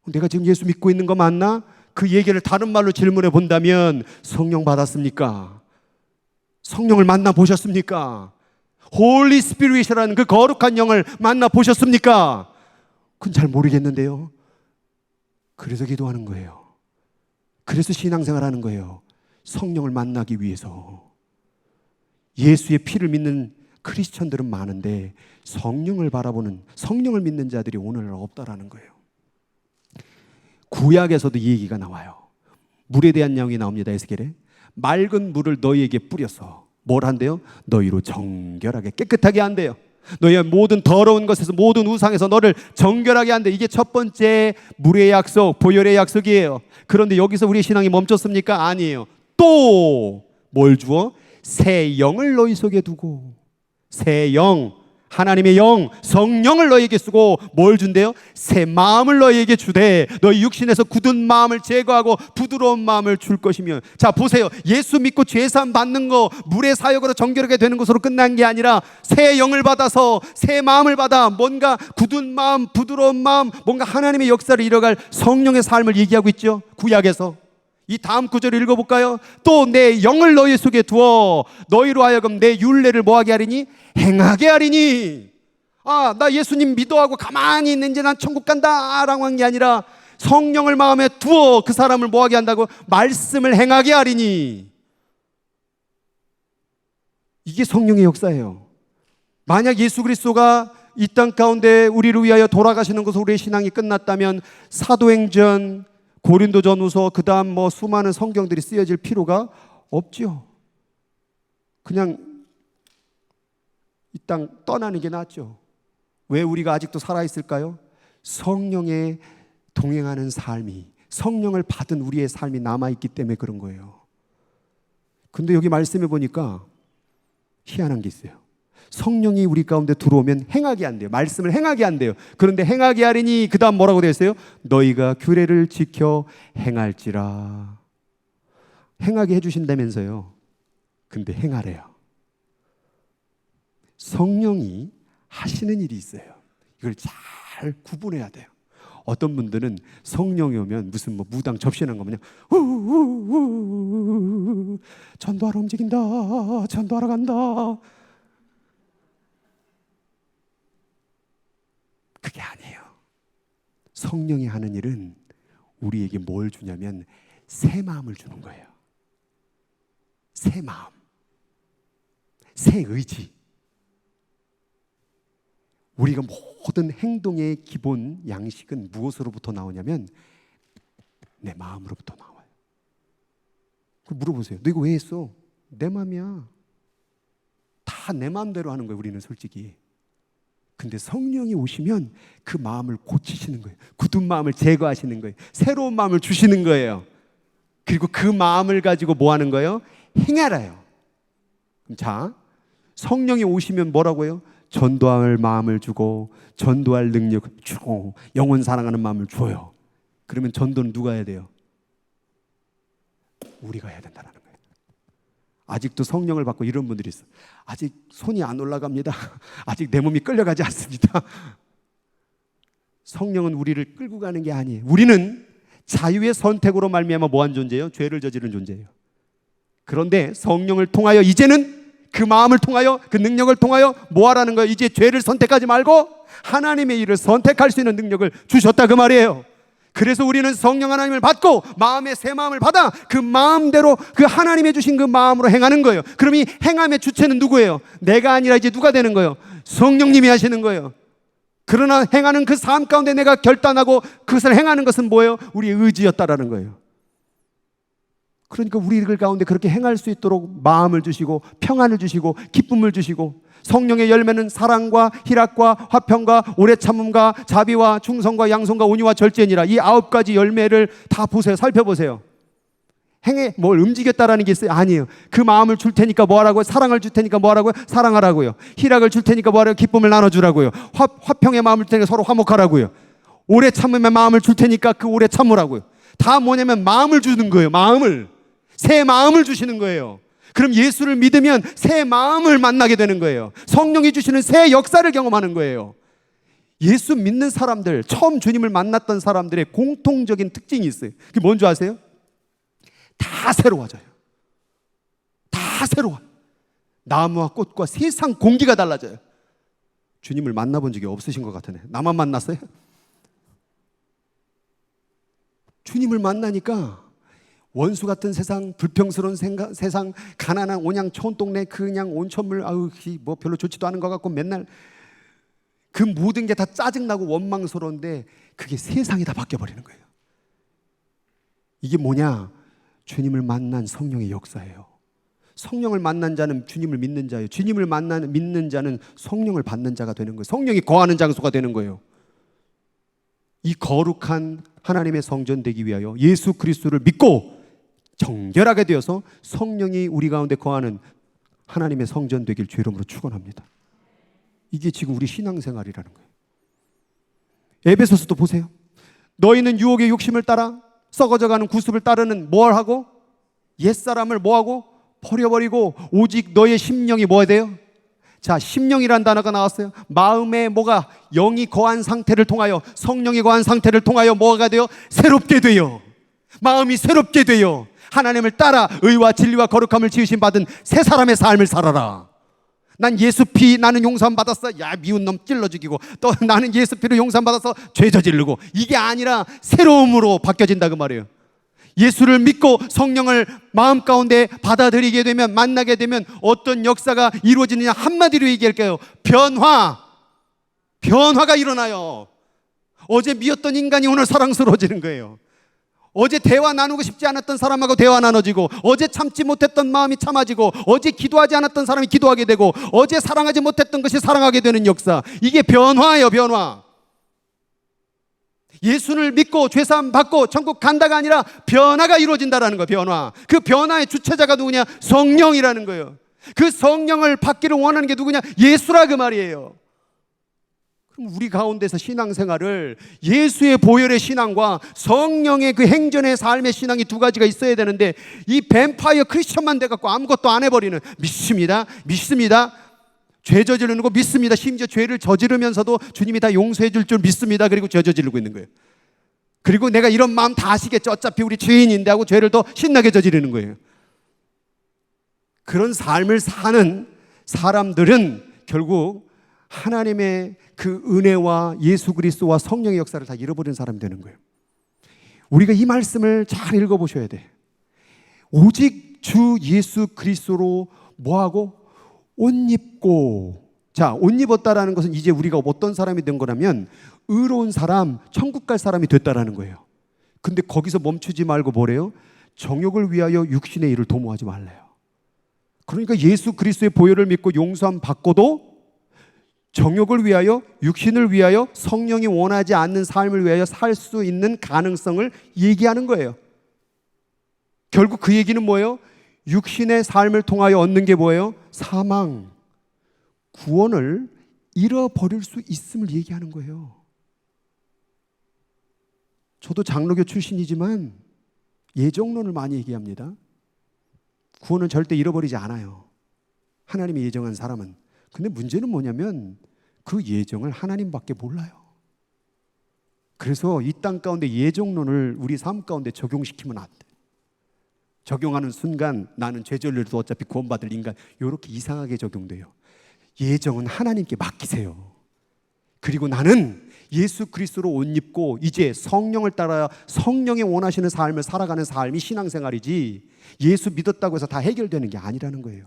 내가 지금 예수 믿고 있는 거 맞나? 그 얘기를 다른 말로 질문해 본다면, 성령 받았습니까? 성령을 만나 보셨습니까? 홀리 스피릿이라는 그 거룩한 영을 만나 보셨습니까? 그건 잘 모르겠는데요. 그래서 기도하는 거예요. 그래서 신앙생활하는 거예요. 성령을 만나기 위해서. 예수의 피를 믿는 크리스천들은 많은데 성령을 바라보는, 성령을 믿는 자들이 오늘은 없다라는 거예요. 구약에서도 이 얘기가 나와요. 물에 대한 내용이 나옵니다. 에스겔에 맑은 물을 너희에게 뿌려서 뭘 한대요? 너희로 정결하게 깨끗하게 한대요. 너희의 모든 더러운 것에서, 모든 우상에서 너를 정결하게 한대. 이게 첫 번째 물의 약속, 보혈의 약속이에요. 그런데 여기서 우리의 신앙이 멈췄습니까? 아니에요. 또 뭘 주어? 새 영을 너희 속에 두고, 새 영, 하나님의 영, 성령을 너희에게 쓰고 뭘 준대요? 새 마음을 너희에게 주되 너희 육신에서 굳은 마음을 제거하고 부드러운 마음을 줄 것이며. 자 보세요. 예수 믿고 죄사함 받는 거, 물의 사역으로 정결하게 되는 것으로 끝난 게 아니라 새 영을 받아서 새 마음을 받아 뭔가 굳은 마음, 부드러운 마음, 뭔가 하나님의 역사를 이뤄갈 성령의 삶을 얘기하고 있죠. 구약에서. 이 다음 구절을 읽어볼까요? 또 내 영을 너희 속에 두어 너희로 하여금 내 율례를 뭐하게 하리니? 행하게 하리니. 나 예수님 믿어하고 가만히 있는지 난 천국 간다 라고 한 게 아니라 성령을 마음에 두어 그 사람을 뭐하게 한다고? 말씀을 행하게 하리니. 이게 성령의 역사예요. 만약 예수 그리스도가 이 땅 가운데 우리를 위하여 돌아가시는 것으로 우리의 신앙이 끝났다면 사도행전, 고린도전후서, 그 다음 수많은 성경들이 쓰여질 필요가 없죠. 그냥 이 땅 떠나는 게 낫죠. 왜 우리가 아직도 살아있을까요? 성령에 동행하는 삶이, 성령을 받은 우리의 삶이 남아있기 때문에 그런 거예요. 근데 여기 말씀해 보니까 희한한 게 있어요. 성령이 우리 가운데 들어오면 행하게 한대요. 말씀을 행하게 한대요. 그런데 행하게 하리니 그 다음 뭐라고 되어 있어요? 너희가 규례를 지켜 행할지라. 행하게 해주신다면서요. 근데 행하래요. 성령이 하시는 일이 있어요. 이걸 잘 구분해야 돼요. 어떤 분들은 성령이 오면 무슨 무당 접신한 거 그냥 전도하러 움직인다, 전도하러 간다. 그게 아니에요. 성령이 하는 일은 우리에게 뭘 주냐면 새 마음을 주는 거예요. 새 마음, 새 의지. 우리가 모든 행동의 기본 양식은 무엇으로부터 나오냐면 내 마음으로부터 나와요. 물어보세요. 너 이거 왜 했어? 내 마음이야. 다 내 마음대로 하는 거예요. 우리는 솔직히. 근데 성령이 오시면 그 마음을 고치시는 거예요. 굳은 마음을 제거하시는 거예요. 새로운 마음을 주시는 거예요. 그리고 그 마음을 가지고 뭐 하는 거예요? 행하라요. 자, 성령이 오시면 뭐라고요? 전도할 마음을 주고 전도할 능력을 주고 영혼 사랑하는 마음을 줘요. 그러면 전도는 누가 해야 돼요? 우리가 해야 된다는 거예요. 아직도 성령을 받고 이런 분들이 있어요. 아직 손이 안 올라갑니다. 아직 내 몸이 끌려가지 않습니다. 성령은 우리를 끌고 가는 게 아니에요. 우리는 자유의 선택으로 말미암아 뭐한 존재예요? 죄를 저지른 존재예요. 그런데 성령을 통하여 이제는 그 마음을 통하여, 그 능력을 통하여 뭐 하라는 거예요? 이제 죄를 선택하지 말고 하나님의 일을 선택할 수 있는 능력을 주셨다 그 말이에요. 그래서 우리는 성령 하나님을 받고 마음의 새 마음을 받아 그 마음대로 그 하나님의 주신 그 마음으로 행하는 거예요. 그럼 이 행함의 주체는 누구예요? 내가 아니라 이제 누가 되는 거예요? 성령님이 하시는 거예요. 그러나 행하는 그 삶 가운데 내가 결단하고 그것을 행하는 것은 뭐예요? 우리의 의지였다라는 거예요. 그러니까 우리 가운데 그렇게 행할 수 있도록 마음을 주시고 평안을 주시고 기쁨을 주시고, 성령의 열매는 사랑과 희락과 화평과 오래 참음과 자비와 충성과 양성과 온유와 절제니라. 이 9가지 열매를 다 보세요. 살펴보세요. 행에 뭘 움직였다라는 게 있어요? 아니에요. 그 마음을 줄 테니까 뭐 하라고요? 사랑을 줄 테니까 뭐 하라고요? 사랑하라고요. 희락을 줄 테니까 뭐 하라고요? 기쁨을 나눠주라고요. 화평의 마음을 줄 테니까 서로 화목하라고요. 오래 참음의 마음을 줄 테니까 그 오래 참으라고요. 다 뭐냐면 마음을 주는 거예요. 마음을. 새 마음을 주시는 거예요. 그럼 예수를 믿으면 새 마음을 만나게 되는 거예요. 성령이 주시는 새 역사를 경험하는 거예요. 예수 믿는 사람들, 처음 주님을 만났던 사람들의 공통적인 특징이 있어요. 그게 뭔지 아세요? 다 새로워져요. 다 새로워. 나무와 꽃과 세상 공기가 달라져요. 주님을 만나본 적이 없으신 것 같으네. 나만 만났어요? 주님을 만나니까 원수 같은 세상, 불평스러운 세상, 가난한 온양 촌동네 그냥 온천물, 뭐 별로 좋지도 않은 것 같고 맨날 그 모든 게 다 짜증나고 원망스러운데 그게 세상이 다 바뀌어버리는 거예요. 이게 뭐냐? 주님을 만난 성령의 역사예요. 성령을 만난 자는 주님을 믿는 자예요. 주님을 믿는 자는 성령을 받는 자가 되는 거예요. 성령이 거하는 장소가 되는 거예요. 이 거룩한 하나님의 성전 되기 위하여 예수 그리스도를 믿고 정결하게 되어서 성령이 우리 가운데 거하는 하나님의 성전 되길 주 이름으로 축원합니다. 이게 지금 우리 신앙생활이라는 거예요. 에베소서도 보세요. 너희는 유혹의 욕심을 따라 썩어져가는 구습을 따르는 뭘 하고? 옛사람을 뭐 하고? 버려버리고 오직 너의 심령이 뭐야 돼요? 자, 심령이란 단어가 나왔어요. 마음에 뭐가? 영이 거한 상태를 통하여, 성령이 거한 상태를 통하여 뭐가 돼요? 새롭게 돼요. 마음이 새롭게 돼요. 하나님을 따라 의와 진리와 거룩함을 지으심 받은 새 사람의 삶을 살아라. 난 예수 피, 나는 용서함 받았어. 야, 미운 놈 찔러 죽이고, 또 나는 예수 피로 용서함 받아서 죄 저지르고, 이게 아니라 새로움으로 바뀌어진다 그 말이에요. 예수를 믿고 성령을 마음 가운데 받아들이게 되면, 만나게 되면 어떤 역사가 이루어지느냐? 한마디로 얘기할게요. 변화가 일어나요. 어제 미웠던 인간이 오늘 사랑스러워지는 거예요. 어제 대화 나누고 싶지 않았던 사람하고 대화 나눠지고, 어제 참지 못했던 마음이 참아지고, 어제 기도하지 않았던 사람이 기도하게 되고, 어제 사랑하지 못했던 것이 사랑하게 되는 역사. 이게 변화예요. 변화. 예수를 믿고 죄사함 받고 천국 간다가 아니라 변화가 이루어진다라는 거예요. 변화. 그 변화의 주체자가 누구냐? 성령이라는 거예요. 그 성령을 받기를 원하는 게 누구냐? 예수라 그 말이에요. 그럼 우리 가운데서 신앙생활을 예수의 보혈의 신앙과 성령의 그 행전의 삶의 신앙이 두 가지가 있어야 되는데, 이 뱀파이어 크리스천만 돼갖고 아무것도 안 해버리는, 믿습니다 죄 저지르는 거 믿습니다. 심지어 죄를 저지르면서도 주님이 다 용서해 줄 줄 믿습니다. 그리고 죄 저지르고 있는 거예요. 그리고 내가 이런 마음 다 아시겠죠? 어차피 우리 죄인인데 하고 죄를 더 신나게 저지르는 거예요. 그런 삶을 사는 사람들은 결국 하나님의 그 은혜와 예수 그리스도와 성령의 역사를 다 잃어버린 사람이 되는 거예요. 우리가 이 말씀을 잘 읽어보셔야 돼. 오직 주 예수 그리스도로 뭐하고? 옷 입고. 자, 옷 입었다라는 것은 이제 우리가 어떤 사람이 된 거라면 의로운 사람, 천국 갈 사람이 됐다라는 거예요. 근데 거기서 멈추지 말고 뭐래요? 정욕을 위하여 육신의 일을 도모하지 말래요. 그러니까 예수 그리스도의 보혈을 믿고 용서함 받고도 정욕을 위하여, 육신을 위하여, 성령이 원하지 않는 삶을 위하여 살 수 있는 가능성을 얘기하는 거예요. 결국 그 얘기는 뭐예요? 육신의 삶을 통하여 얻는 게 뭐예요? 사망, 구원을 잃어버릴 수 있음을 얘기하는 거예요. 저도 장로교 출신이지만 예정론을 많이 얘기합니다. 구원은 절대 잃어버리지 않아요. 하나님이 예정한 사람은. 근데 문제는 뭐냐면 그 예정을 하나님밖에 몰라요. 그래서 이 땅 가운데 예정론을 우리 삶 가운데 적용시키면 안 돼. 적용하는 순간 나는 죄절로도 어차피 구원받을 인간, 이렇게 이상하게 적용돼요. 예정은 하나님께 맡기세요. 그리고 나는 예수 그리스도로 옷 입고 이제 성령을 따라 성령이 원하시는 삶을 살아가는 삶이 신앙생활이지, 예수 믿었다고 해서 다 해결되는 게 아니라는 거예요.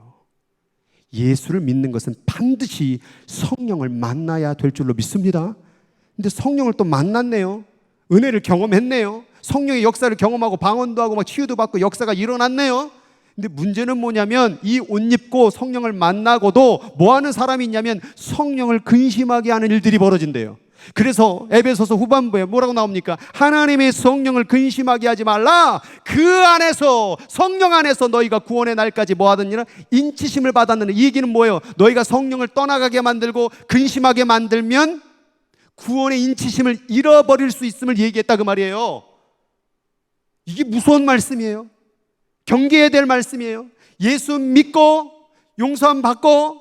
예수를 믿는 것은 반드시 성령을 만나야 될 줄로 믿습니다. 근데 성령을 또 만났네요. 은혜를 경험했네요. 성령의 역사를 경험하고 방언도 하고 막 치유도 받고 역사가 일어났네요. 근데 문제는 뭐냐면 이 옷 입고 성령을 만나고도 뭐 하는 사람이 있냐면 성령을 근심하게 하는 일들이 벌어진대요. 그래서 에베소서 후반부에 뭐라고 나옵니까? 하나님의 성령을 근심하게 하지 말라. 그 안에서, 성령 안에서 너희가 구원의 날까지 뭐 하느니라? 인치심을 받았느니. 이 얘기는 뭐예요? 너희가 성령을 떠나가게 만들고 근심하게 만들면 구원의 인치심을 잃어버릴 수 있음을 얘기했다 그 말이에요. 이게 무서운 말씀이에요. 경계해야 될 말씀이에요. 예수 믿고 용서함 받고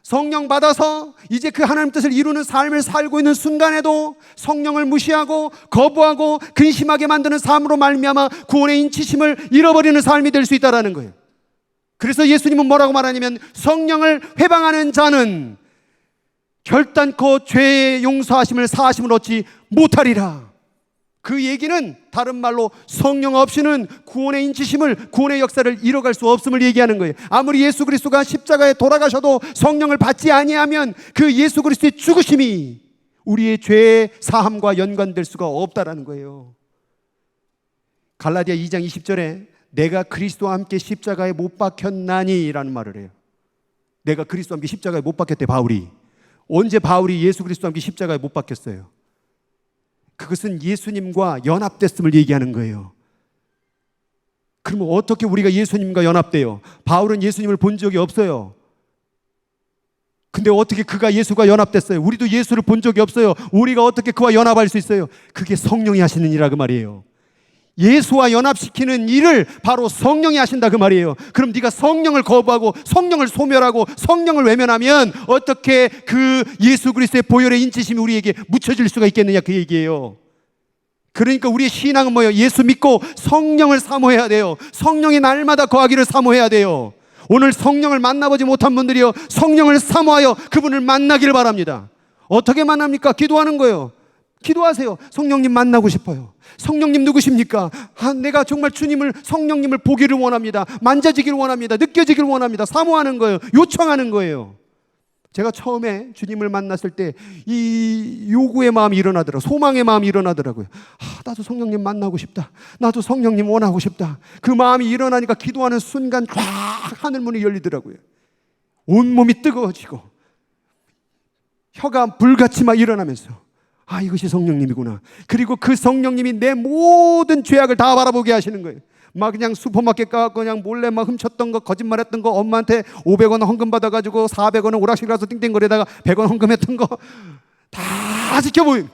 성령 받아서 이제 그 하나님 뜻을 이루는 삶을 살고 있는 순간에도 성령을 무시하고 거부하고 근심하게 만드는 삶으로 말미암아 구원의 인치심을 잃어버리는 삶이 될 수 있다는 거예요. 그래서 예수님은 뭐라고 말하냐면 성령을 회방하는 자는 결단코 죄의 용서하심을 사하심을 얻지 못하리라. 그 얘기는 다른 말로 성령 없이는 구원의 인치심을, 구원의 역사를 이뤄갈 수 없음을 얘기하는 거예요. 아무리 예수 그리스도가 십자가에 돌아가셔도 성령을 받지 아니하면 그 예수 그리스도의 죽으심이 우리의 죄의 사함과 연관될 수가 없다라는 거예요. 갈라디아 2장 20절에 내가 그리스도와 함께 십자가에 못 박혔나니 라는 말을 해요. 내가 그리스도와 함께 십자가에 못 박혔대, 바울이. 언제 바울이 예수 그리스도와 함께 십자가에 못 박혔어요? 그것은 예수님과 연합됐음을 얘기하는 거예요. 그러면 어떻게 우리가 예수님과 연합돼요? 바울은 예수님을 본 적이 없어요. 근데 어떻게 그가 예수가 연합됐어요? 우리도 예수를 본 적이 없어요. 우리가 어떻게 그와 연합할 수 있어요? 그게 성령이 하시는 일이라 그 말이에요. 예수와 연합시키는 일을 바로 성령이 하신다 그 말이에요. 그럼 네가 성령을 거부하고 성령을 소멸하고 성령을 외면하면 어떻게 그 예수 그리스도의 보혈의 인치심이 우리에게 묻혀질 수가 있겠느냐 그 얘기예요. 그러니까 우리의 신앙은 뭐예요? 예수 믿고 성령을 사모해야 돼요. 성령이 날마다 거하기를 사모해야 돼요. 오늘 성령을 만나보지 못한 분들이요, 성령을 사모하여 그분을 만나기를 바랍니다. 어떻게 만납니까? 기도하는 거예요. 기도하세요. 성령님 만나고 싶어요. 성령님 누구십니까? 내가 정말 주님을, 성령님을 보기를 원합니다. 만져지기를 원합니다. 느껴지기를 원합니다. 사모하는 거예요. 요청하는 거예요. 제가 처음에 주님을 만났을 때 이 요구의 마음이 일어나더라고요. 소망의 마음이 일어나더라고요. 나도 성령님 만나고 싶다. 나도 성령님 원하고 싶다. 그 마음이 일어나니까 기도하는 순간 쫙 하늘문이 열리더라고요. 온몸이 뜨거워지고 혀가 불같이 막 일어나면서 이것이 성령님이구나. 그리고 그 성령님이 내 모든 죄악을 다 바라보게 하시는 거예요. 막 그냥 슈퍼마켓 가서 그냥 몰래 막 훔쳤던 거, 거짓말했던 거, 엄마한테 500원 헌금 받아가지고 400원은 오락실 가서 띵띵거리다가 100원 헌금했던 거 다 지켜보인.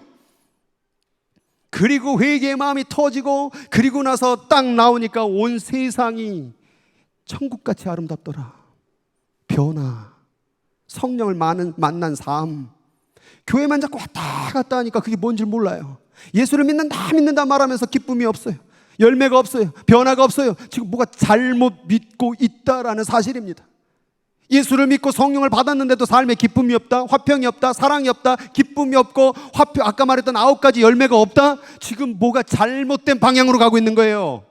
그리고 회개의 마음이 터지고 그리고 나서 딱 나오니까 온 세상이 천국같이 아름답더라. 변화, 성령을 만난 삶. 교회만 자꾸 왔다 갔다 하니까 그게 뭔지 몰라요. 예수를 믿는다 말하면서 기쁨이 없어요. 열매가 없어요. 변화가 없어요. 지금 뭐가 잘못 믿고 있다라는 사실입니다. 예수를 믿고 성령을 받았는데도 삶에 기쁨이 없다, 화평이 없다, 사랑이 없다, 기쁨이 없고 아까 말했던 9가지 열매가 없다. 지금 뭐가 잘못된 방향으로 가고 있는 거예요.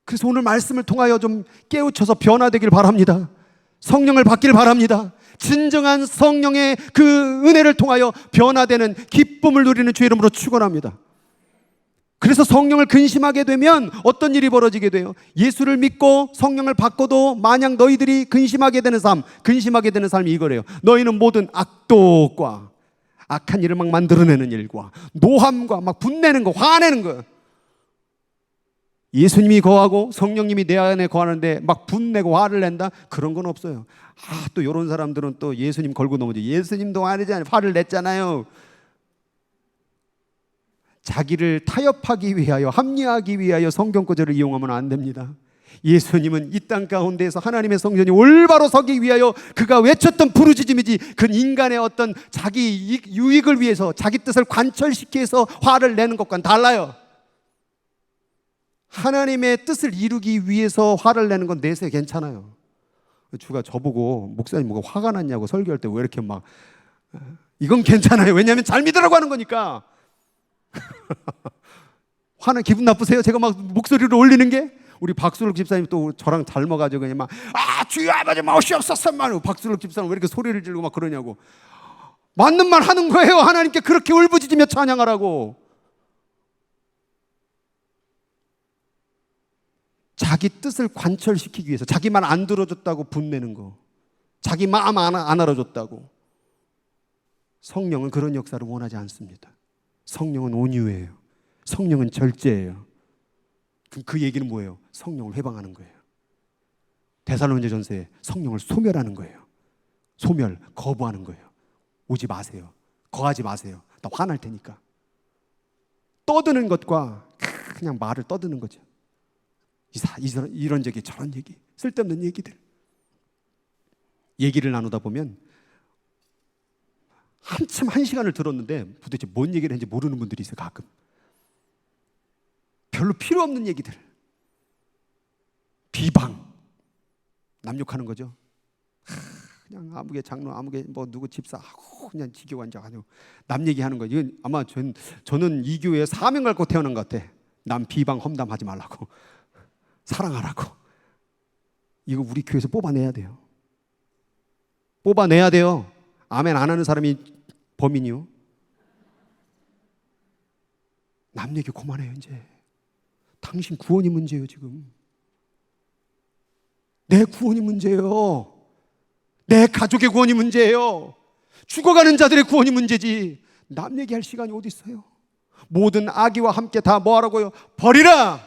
그래서 오늘 말씀을 통하여 좀 깨우쳐서 변화되길 바랍니다. 성령을 받기를 바랍니다. 진정한 성령의 그 은혜를 통하여 변화되는 기쁨을 누리는 주의 이름으로 축원합니다. 그래서 성령을 근심하게 되면 어떤 일이 벌어지게 돼요? 예수를 믿고 성령을 받고도 만약 너희들이 근심하게 되는 삶이 이거래요. 너희는 모든 악독과 악한 일을 막 만들어내는 일과 노함과 막 분내는 거, 화내는 거. 예수님이 거하고 성령님이 내 안에 거하는데 막 분내고 화를 낸다? 그런 건 없어요. 또 이런 사람들은 또 예수님 걸고 넘어져. 예수님도 화를 냈잖아요. 자기를 타협하기 위하여, 합리화하기 위하여 성경구절을 이용하면 안 됩니다. 예수님은 이 땅 가운데에서 하나님의 성전이 올바로 서기 위하여 그가 외쳤던 부르짖음이지, 그 인간의 어떤 자기 유익을 위해서 자기 뜻을 관철시켜서 화를 내는 것과는 달라요. 하나님의 뜻을 이루기 위해서 화를 내는 건 내세 괜찮아요. 주가 저보고 목사님 뭐가 화가 났냐고 설교할 때 왜 이렇게 막 이건 괜찮아요. 왜냐하면 잘 믿으라고 하는 거니까. 화는 기분 나쁘세요? 제가 막 목소리를 올리는 게? 우리 박수록 집사님 또 저랑 닮아가지고 그냥 막 주여 아버지 마옵시옵소서 박수록 집사님 왜 이렇게 소리를 지르고 막 그러냐고. 맞는 말 하는 거예요. 하나님께 그렇게 울부짖으며 찬양하라고. 자기 뜻을 관철시키기 위해서 자기 말 안 들어줬다고 분내는 거, 자기 마음 안 알아줬다고. 성령은 그런 역사를 원하지 않습니다. 성령은 온유해요. 성령은 절제예요. 그 얘기는 뭐예요? 성령을 회방하는 거예요. 데살로니가전서에 성령을 소멸하는 거예요. 소멸, 거부하는 거예요. 오지 마세요. 거하지 마세요. 나 화날 테니까. 떠드는 것과 그냥 말을 떠드는 거죠. 이런 얘기 저런 얘기, 쓸데없는 얘기들. 얘기를 나누다 보면 한참 1시간을 들었는데 도대체 뭔 얘기를 했는지 모르는 분들이 있어요. 가끔 별로 필요 없는 얘기들, 비방, 남 욕하는 거죠. 그냥 아무개 장로, 아무개 뭐 누구 집사 하고 그냥 지겨워 앉아가지고 남 얘기하는 거죠. 이건 아마 저는 이 교회에 사명 갖고 태어난 것 같아. 남 비방 험담하지 말라고, 사랑하라고. 이거 우리 교회에서 뽑아내야 돼요. 뽑아내야 돼요. 아멘 안 하는 사람이 범인이요. 남 얘기 그만해요. 이제 당신 구원이 문제예요. 지금 내 구원이 문제예요. 내 가족의 구원이 문제예요. 죽어가는 자들의 구원이 문제지 남 얘기할 시간이 어디 있어요. 모든 악의와 함께 다 뭐하라고요? 버리라.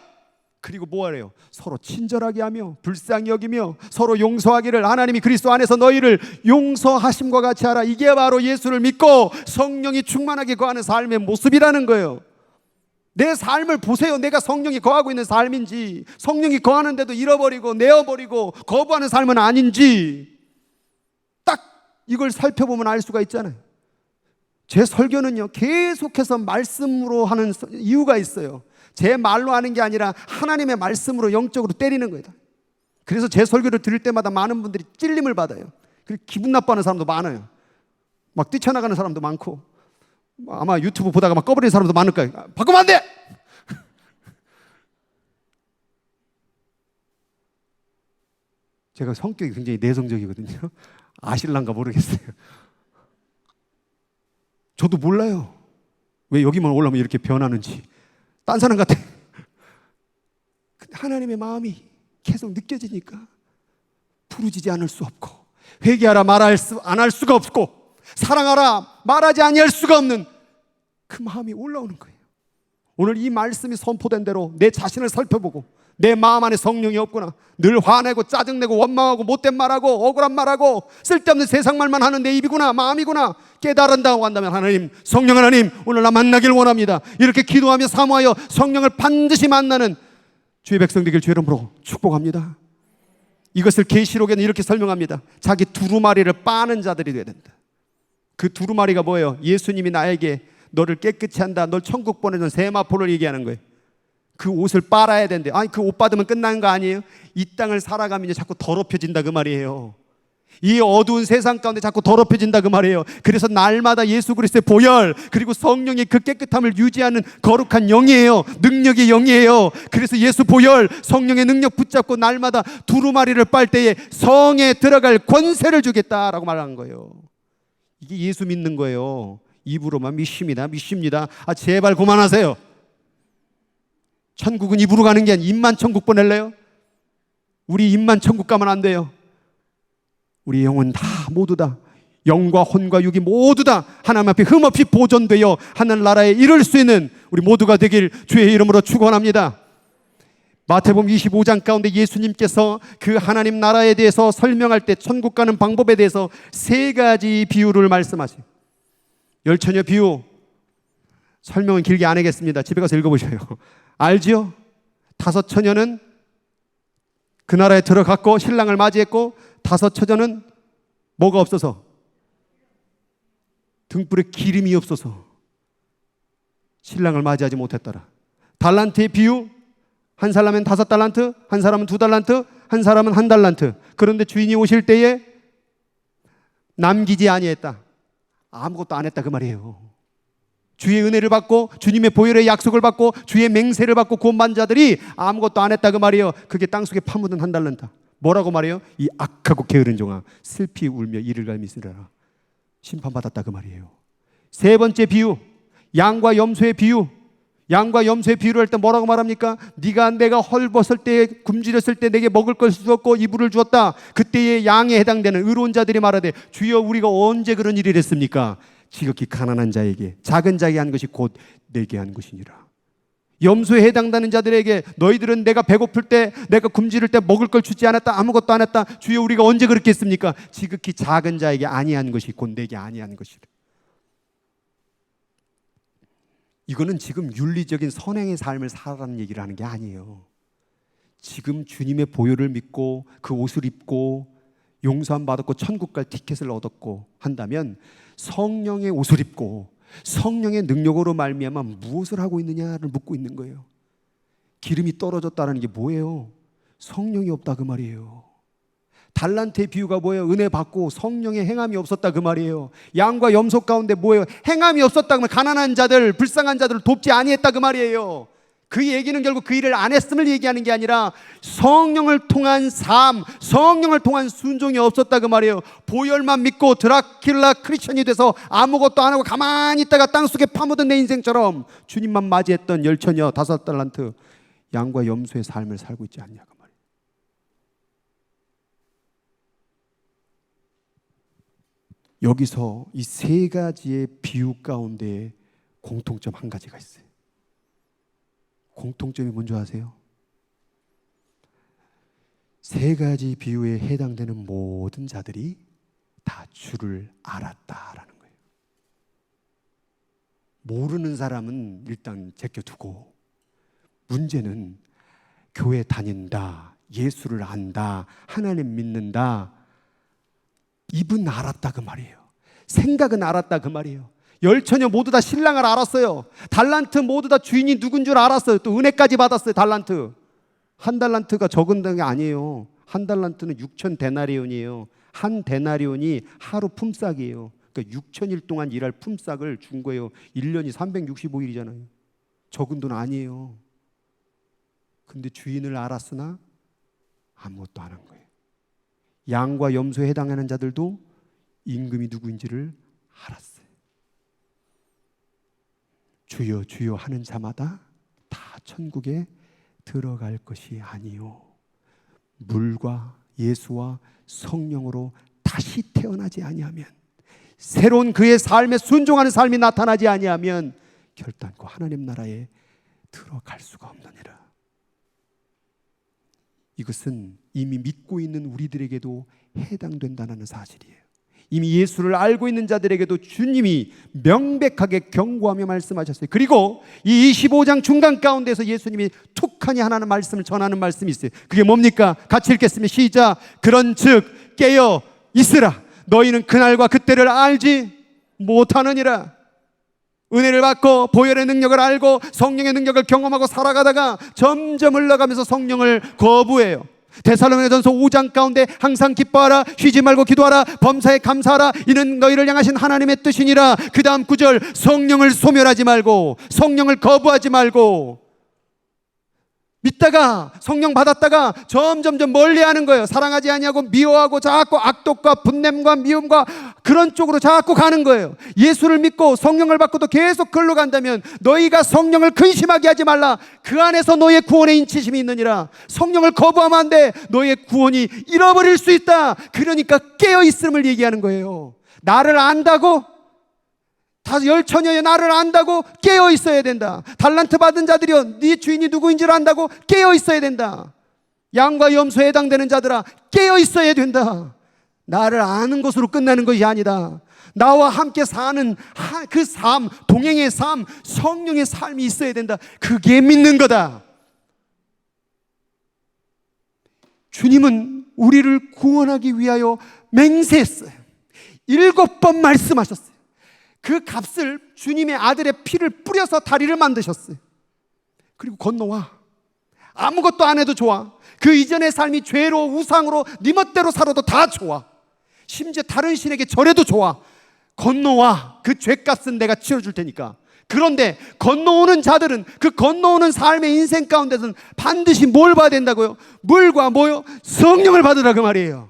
그리고 뭐하래요? 서로 친절하게 하며 불쌍히 여기며 서로 용서하기를 하나님이 그리스도 안에서 너희를 용서하심과 같이 하라. 이게 바로 예수를 믿고 성령이 충만하게 거하는 삶의 모습이라는 거예요. 내 삶을 보세요. 내가 성령이 거하고 있는 삶인지, 성령이 거하는데도 잃어버리고 내어버리고 거부하는 삶은 아닌지 딱 이걸 살펴보면 알 수가 있잖아요. 제 설교는요 계속해서 말씀으로 하는 이유가 있어요. 제 말로 하는 게 아니라 하나님의 말씀으로 영적으로 때리는 거예요. 그래서 제 설교를 들을 때마다 많은 분들이 찔림을 받아요. 그리고 기분 나빠하는 사람도 많아요. 막 뛰쳐나가는 사람도 많고, 아마 유튜브 보다가 막 꺼버리는 사람도 많을 거예요. 바꾸면 안 돼! 제가 성격이 굉장히 내성적이거든요. 아실란가 모르겠어요. 저도 몰라요. 왜 여기만 올라오면 이렇게 변하는지. 딴 사람 같아. 근데 하나님의 마음이 계속 느껴지니까 부르짖지 않을 수 없고, 회개하라 안 할 수가 없고, 사랑하라 말하지 아니할 수가 없는 그 마음이 올라오는 거예요. 오늘 이 말씀이 선포된 대로 내 자신을 살펴보고 내 마음 안에 성령이 없구나, 늘 화내고 짜증내고 원망하고 못된 말하고 억울한 말하고 쓸데없는 세상 말만 하는 내 입이구나, 마음이구나 깨달은다고 한다면, 하나님, 성령 하나님, 오늘 나 만나길 원합니다. 이렇게 기도하며 사모하여 성령을 반드시 만나는 주의 백성 되길 주의 이름으로 축복합니다. 이것을 계시록에는 이렇게 설명합니다. 자기 두루마리를 빠는 자들이 되어야 된다. 그 두루마리가 뭐예요? 예수님이 나에게 너를 깨끗이 한다, 널 천국 보내준 세마포를 얘기하는 거예요. 그 옷을 빨아야 된대. 아니, 그 옷 받으면 끝나는 거 아니에요? 이 땅을 살아가면 자꾸 더럽혀진다 그 말이에요. 이 어두운 세상 가운데 자꾸 더럽혀진다 그 말이에요. 그래서 날마다 예수 그리스도의 보혈, 그리고 성령의 그 깨끗함을 유지하는 거룩한 영이에요. 능력의 영이에요. 그래서 예수 보혈, 성령의 능력 붙잡고 날마다 두루마리를 빨 때에 성에 들어갈 권세를 주겠다라고 말하는 거예요. 이게 예수 믿는 거예요. 입으로만 믿습니다. 제발 그만하세요. 천국은 입으로 가는 게 아니라 입만 천국 보낼래요? 우리 입만 천국 가면 안 돼요. 우리 영은 다 모두 다, 영과 혼과 육이 모두 다 하나님 앞에 흠없이 보존되어 하늘나라에 이룰 수 있는 우리 모두가 되길 주의 이름으로 축원합니다. 마태복음 25장 가운데 예수님께서 그 하나님 나라에 대해서 설명할 때 천국 가는 방법에 대해서 3가지 비유를 말씀하세요. 열처녀 비유, 설명은 길게 안 하겠습니다. 집에 가서 읽어보셔요. 알지요? 5 처녀는 그 나라에 들어갔고 신랑을 맞이했고, 5 처녀는 뭐가 없어서? 등불에 기름이 없어서 신랑을 맞이하지 못했더라. 달란트의 비유, 한 사람은 5달란트, 한 사람은 2달란트, 한 사람은 1달란트. 그런데 주인이 오실 때에 남기지 아니했다. 아무것도 안 했다 그 말이에요. 주의 은혜를 받고 주님의 보혈의 약속을 받고 주의 맹세를 받고 구원받은 자들이 아무것도 안 했다 그 말이에요. 그게 땅속에 파묻은 1달란트. 뭐라고 말해요? 이 악하고 게으른 종아, 슬피 울며 이를 갈미 있으리라. 심판받았다 그 말이에요. 세 번째 비유, 양과 염소의 비유. 양과 염소의 비유를 할 때 뭐라고 말합니까? 네가 내가 헐벗을 때, 굶주렸을 때 내게 먹을 것을 주었고 이불을 주었다. 그때의 양에 해당되는 의로운 자들이 말하되 주여 우리가 언제 그런 일을 했습니까? 지극히 가난한 자에게, 작은 자에게 한 것이 곧 내게 한 것이니라. 염소에 해당되는 자들에게 너희들은 내가 배고플 때, 내가 굶주릴 때 먹을 걸 주지 않았다, 아무것도 안 했다. 주여 우리가 언제 그렇게 했습니까? 지극히 작은 자에게 아니한 것이 곧 내게 아니한 것이라. 이거는 지금 윤리적인 선행의 삶을 살아라는 얘기를 하는 게 아니에요. 지금 주님의 보혈을 믿고 그 옷을 입고 용서함 받았고 천국 갈 티켓을 얻었고 한다면 성령의 옷을 입고 성령의 능력으로 말미암아 무엇을 하고 있느냐를 묻고 있는 거예요. 기름이 떨어졌다는 게 뭐예요? 성령이 없다 그 말이에요. 달란트의 비유가 뭐예요? 은혜 받고 성령의 행함이 없었다 그 말이에요. 양과 염소 가운데 뭐예요? 행함이 없었다 그러면 가난한 자들, 불쌍한 자들을 돕지 아니했다 그 말이에요. 그 얘기는 결국 그 일을 안 했음을 얘기하는 게 아니라 성령을 통한 삶, 성령을 통한 순종이 없었다 그 말이에요. 보혈만 믿고 드라큘라 크리스천이 돼서 아무것도 안 하고 가만히 있다가 땅속에 파묻은 내 인생처럼 주님만 맞이했던 열처녀 5달란트 양과 염소의 삶을 살고 있지 않냐 그 말이에요. 여기서 이 세 가지의 비유 가운데 공통점 한 가지가 있어요. 공통점이 뭔지 아세요? 세 가지 비유에 해당되는 모든 자들이 다 주를 알았다라는 거예요. 모르는 사람은 일단 제껴두고, 문제는 교회 다닌다, 예수를 안다, 하나님 믿는다, 입은 알았다 그 말이에요. 생각은 알았다 그 말이에요. 열처녀 모두 다 신랑을 알았어요. 달란트 모두 다 주인이 누군 줄 알았어요. 또 은혜까지 받았어요. 달란트. 1달란트가 적은 게 아니에요. 1달란트는 6,000데나리온이에요. 1데나리온이 하루 품삯이에요. 그러니까 6,000일 동안 일할 품삯을 준 거예요. 1년이 365일이잖아요. 적은 돈 아니에요. 근데 주인을 알았으나 아무것도 안 한 거예요. 양과 염소에 해당하는 자들도 임금이 누구인지를 알았어요. 주여 주여 하는 자마다 다 천국에 들어갈 것이 아니요, 물과 예수와 성령으로 다시 태어나지 아니하면, 새로운 그의 삶에 순종하는 삶이 나타나지 아니하면 결단코 하나님 나라에 들어갈 수가 없느니라. 이것은 이미 믿고 있는 우리들에게도 해당된다는 사실이에요. 이미 예수를 알고 있는 자들에게도 주님이 명백하게 경고하며 말씀하셨어요. 그리고 이 25장 중간 가운데서 예수님이 툭하니 하나는 말씀을 전하는 말씀이 있어요. 그게 뭡니까? 같이 읽겠습니다. 시작. 그런즉 깨어 있으라. 너희는 그날과 그때를 알지 못하느니라. 은혜를 받고 보혈의 능력을 알고 성령의 능력을 경험하고 살아가다가 점점 흘러가면서 성령을 거부해요. 데살로니가전서 5장 가운데 항상 기뻐하라, 쉬지 말고 기도하라, 범사에 감사하라, 이는 너희를 향하신 하나님의 뜻이니라. 그 다음 9절, 성령을 소멸하지 말고, 성령을 거부하지 말고, 믿다가 성령 받았다가 점점점 멀리하는 거예요. 사랑하지 아니하고 미워하고 자꾸 악독과 분냄과 미움과 그런 쪽으로 자꾸 가는 거예요. 예수를 믿고 성령을 받고도 계속 글로 간다면 너희가 성령을 근심하게 하지 말라. 그 안에서 너의 구원의 인치심이 있느니라. 성령을 거부하면 안 돼. 너의 구원이 잃어버릴 수 있다. 그러니까 깨어있음을 얘기하는 거예요. 나를 안다고? 다 열처녀의 나를 안다고? 깨어 있어야 된다. 달란트 받은 자들이여, 네 주인이 누구인지를 안다고? 깨어 있어야 된다. 양과 염소에 해당되는 자들아, 깨어 있어야 된다. 나를 아는 것으로 끝나는 것이 아니다. 나와 함께 사는 그 삶, 동행의 삶, 성령의 삶이 있어야 된다. 그게 믿는 거다. 주님은 우리를 구원하기 위하여 맹세했어요. 7번 말씀하셨어요. 그 값을 주님의 아들의 피를 뿌려서 다리를 만드셨어요. 그리고 건너와 아무것도 안 해도 좋아. 그 이전의 삶이 죄로 우상으로 네 멋대로 살아도 다 좋아. 심지어 다른 신에게 절해도 좋아. 건너와. 그 죄값은 내가 치러줄 테니까. 그런데 건너오는 자들은 그 건너오는 삶의 인생 가운데서는 반드시 뭘 봐야 된다고요? 물과 뭐요? 성령을 받으라 그 말이에요.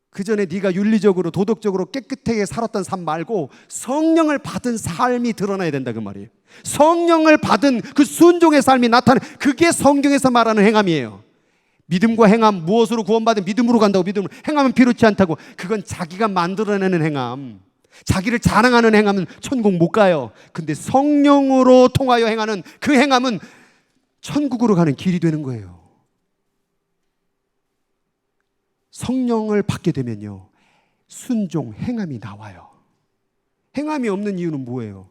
그 전에 네가 윤리적으로 도덕적으로 깨끗하게 살았던 삶 말고 성령을 받은 삶이 드러나야 된다 그 말이에요. 성령을 받은 그 순종의 삶이 나타나는, 그게 성경에서 말하는 행함이에요. 믿음과 행함, 무엇으로 구원받은? 믿음으로 간다고. 믿음으로. 행함은 필요치 않다고. 그건 자기가 만들어내는 행함, 자기를 자랑하는 행함은 천국 못 가요. 근데 성령으로 통하여 행하는 그 행함은 천국으로 가는 길이 되는 거예요. 성령을 받게 되면요, 순종, 행함이 나와요. 행함이 없는 이유는 뭐예요?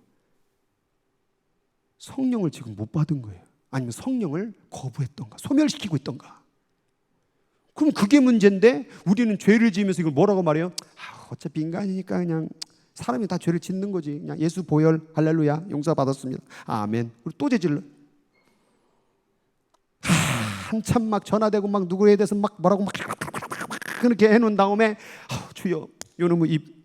성령을 지금 못 받은 거예요. 아니면 성령을 거부했던가, 소멸시키고 있던가. 그럼 그게 문제인데 우리는 죄를 지으면서 이걸 뭐라고 말해요? 어차피 인간이니까 그냥 사람이 다 죄를 짓는 거지. 그냥 예수 보혈 할렐루야 용서받았습니다. 아멘. 그리고 또 죄질러. 한참 막 전화되고 막 누구에 대해서 막 뭐라고 막 그렇게 해놓은 다음에 주여 요놈의 입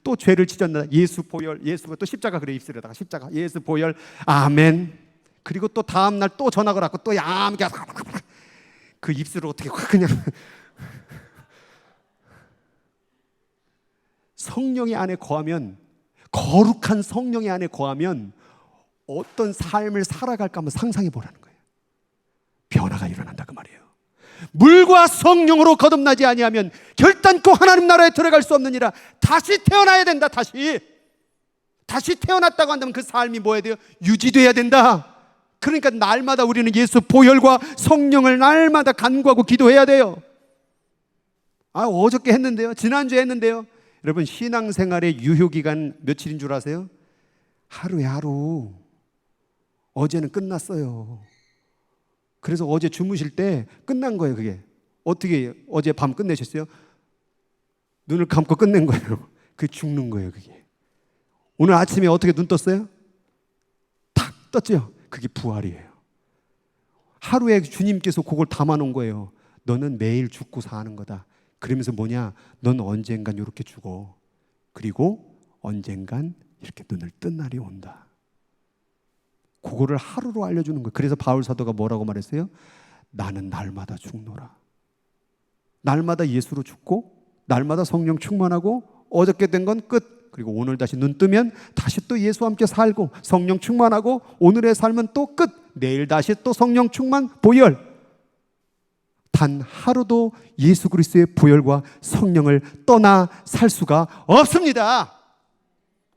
또 죄를 지졌나. 예수 보혈, 예수가 또 십자가 그래. 입술에다가 십자가 예수 보혈 아멘. 그리고 또 다음날 또 전화가 왔고 또 야암게 그 입술을 어떻게 그냥 성령의 안에 거하면, 거룩한 성령의 안에 거하면 어떤 삶을 살아갈까 한번 상상해 보라는 거예요. 변화가 일어난다 그 말이에요. 물과 성령으로 거듭나지 아니하면 결단코 하나님 나라에 들어갈 수 없느니라. 다시 태어나야 된다. 다시 태어났다고 한다면 그 삶이 뭐 해야 돼요? 유지돼야 된다. 그러니까 날마다 우리는 예수 보혈과 성령을 날마다 간구하고 기도해야 돼요. 어저께 했는데요, 지난주에 했는데요. 여러분, 신앙생활의 유효기간 며칠인 줄 아세요? 하루에 하루. 어제는 끝났어요. 그래서 어제 주무실 때 끝난 거예요. 그게 어떻게 어제 밤 끝내셨어요? 눈을 감고 끝낸 거예요. 그게 죽는 거예요. 그게 오늘 아침에 어떻게 눈 떴어요? 탁 떴죠. 그게 부활이에요. 하루에 주님께서 그걸 담아놓은 거예요. 너는 매일 죽고 사는 거다. 그러면서 뭐냐, 넌 언젠간 이렇게 죽어. 그리고 언젠간 이렇게 눈을 뜬 날이 온다. 그거를 하루로 알려주는 거예요. 그래서 바울 사도가 뭐라고 말했어요? 나는 날마다 죽노라. 날마다 예수로 죽고 날마다 성령 충만하고 어저께 된 건 끝. 그리고 오늘 다시 눈 뜨면 다시 또 예수와 함께 살고 성령 충만하고 오늘의 삶은 또 끝. 내일 다시 또 성령 충만 보혈. 단 하루도 예수 그리스도의 보혈과 성령을 떠나 살 수가 없습니다.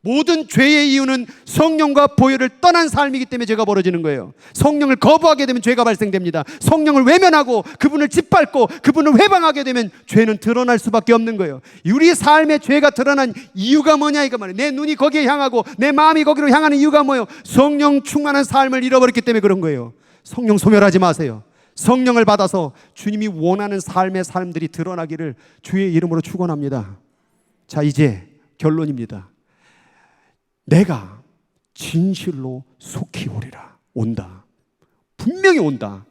모든 죄의 이유는 성령과 보혈을 떠난 삶이기 때문에 죄가 벌어지는 거예요. 성령을 거부하게 되면 죄가 발생됩니다. 성령을 외면하고 그분을 짓밟고 그분을 회방하게 되면 죄는 드러날 수밖에 없는 거예요. 우리 삶의 죄가 드러난 이유가 뭐냐 이거 말이에요. 내 눈이 거기에 향하고 내 마음이 거기로 향하는 이유가 뭐예요? 성령 충만한 삶을 잃어버렸기 때문에 그런 거예요. 성령 소멸하지 마세요. 성령을 받아서 주님이 원하는 삶의 삶들이 드러나기를 주의 이름으로 축원합니다. 자, 이제 결론입니다. 내가 진실로 속히 오리라. 온다. 분명히 온다.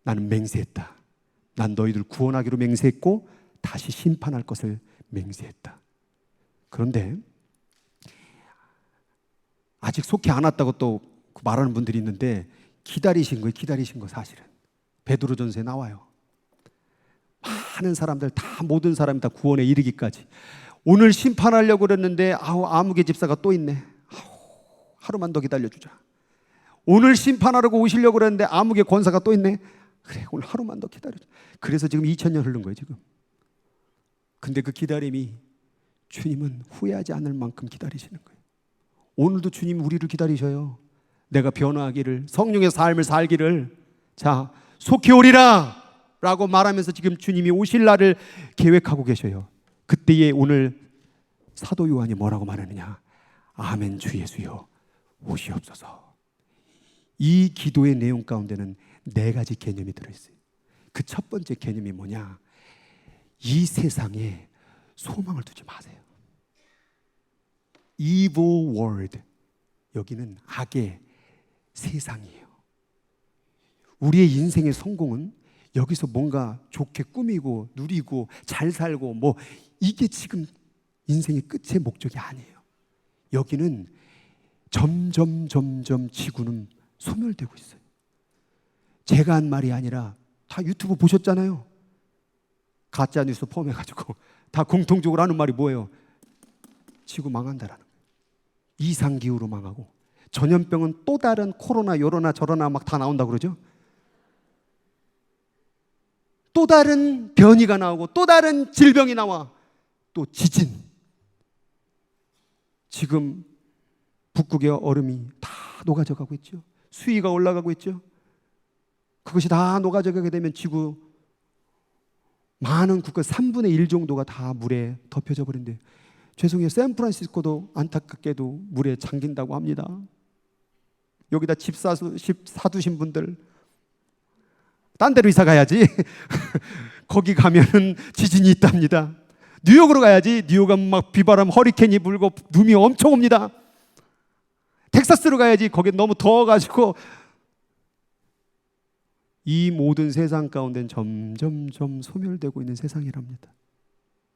나는 맹세했다. 난 너희들 구원하기로 맹세했고 다시 심판할 것을 맹세했다. 그런데 아직 속히 안 왔다고 또 말하는 분들이 있는데 기다리신 거예요. 기다리신 거 사실은. 베드로전서에 나와요. 많은 사람들 다, 모든 사람이 다 구원에 이르기까지. 오늘 심판하려고 그랬는데 아무개 집사가 또 있네. 하루만 더 기다려주자. 오늘 심판하려고 오시려고 그랬는데 아무개 권사가 또 있네. 그래, 오늘 하루만 더 기다려주자. 그래서 지금 2000년 흐른 거예요 지금. 근데 그 기다림이 주님은 후회하지 않을 만큼 기다리시는 거예요. 오늘도 주님 우리를 기다리셔요. 내가 변화하기를, 성령의 삶을 살기를. 자, 속히 오리라 라고 말하면서 지금 주님이 오실 날을 계획하고 계셔요. 그때에 오늘 사도 요한이 뭐라고 말하느냐? 아멘 주 예수여 오시옵소서. 이 기도의 내용 가운데는 4가지 개념이 들어있어요. 그 첫 번째 개념이 뭐냐? 이 세상에 소망을 두지 마세요. Evil world. 여기는 악의 세상이에요. 우리의 인생의 성공은 여기서 뭔가 좋게 꾸미고 누리고 잘 살고 뭐 이게 지금 인생의 끝의 목적이 아니에요. 여기는 점점 지구는 소멸되고 있어요. 제가 한 말이 아니라 다 유튜브 보셨잖아요. 가짜 뉴스 포함해가지고 다 공통적으로 하는 말이 뭐예요? 지구 망한다라는 거예요. 이상기후로 망하고, 전염병은 또 다른 코로나 요러나 저러나 막 다 나온다고 그러죠. 또 다른 변이가 나오고 또 다른 질병이 나와, 또 지진. 지금 북극의 얼음이 다 녹아져 가고 있죠. 수위가 올라가고 있죠. 그것이 다 녹아져 가게 되면 지구 많은 국가 3분의 1 정도가 다 물에 덮여져 버린대요. 죄송해요. 샌프란시스코도 안타깝게도 물에 잠긴다고 합니다. 여기다 집 사두신 분들 딴 데로 이사 가야지. 거기 가면은 지진이 있답니다. 뉴욕으로 가야지. 뉴욕은 막 비바람 허리케인이 불고 눈이 엄청 옵니다. 텍사스로 가야지. 거기 너무 더워가지고. 이 모든 세상 가운데는 점점 소멸되고 있는 세상이랍니다.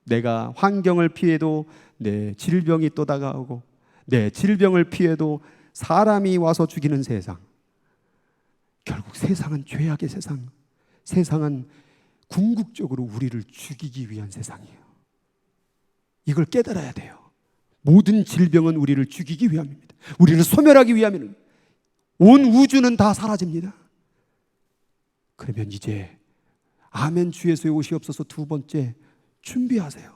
내가 환경을 피해도 내 질병이 또 다가오고, 내 질병을 피해도 사람이 와서 죽이는 세상. 결국 세상은 죄악의 세상, 세상은 궁극적으로 우리를 죽이기 위한 세상이에요. 이걸 깨달아야 돼요. 모든 질병은 우리를 죽이기 위함입니다. 우리를 소멸하기 위함입니다. 온 우주는 다 사라집니다. 그러면 이제 아멘 주 예수의 오시옵소서 두 번째 준비하세요.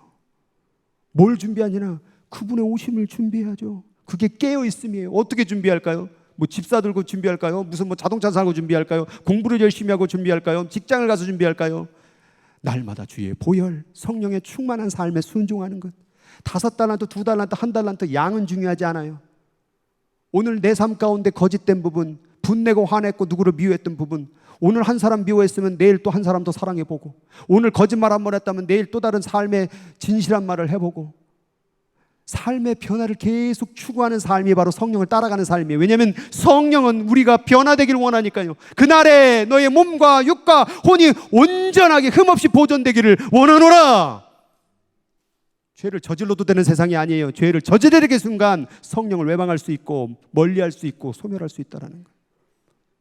뭘 준비하느냐? 그분의 오심을 준비해야죠. 그게 깨어있음이에요. 어떻게 준비할까요? 뭐 집 사들고 준비할까요? 무슨 뭐 자동차 사고 준비할까요? 공부를 열심히 하고 준비할까요? 직장을 가서 준비할까요? 날마다 주의 보혈, 성령의 충만한 삶에 순종하는 것. 5달란트, 2달란트, 1달란트 양은 중요하지 않아요. 오늘 내 삶 가운데 거짓된 부분, 분내고 화냈고 누구를 미워했던 부분, 오늘 한 사람 미워했으면 내일 또 한 사람 더 사랑해보고, 오늘 거짓말 한 번 했다면 내일 또 다른 삶의 진실한 말을 해보고, 삶의 변화를 계속 추구하는 삶이 바로 성령을 따라가는 삶이에요. 왜냐하면 성령은 우리가 변화되길 원하니까요. 그날에 너의 몸과 육과 혼이 온전하게 흠없이 보존되기를 원하노라. 죄를 저질러도 되는 세상이 아니에요. 죄를 저지르는 순간 성령을 외방할 수 있고 멀리할 수 있고 소멸할 수 있다는 거예요.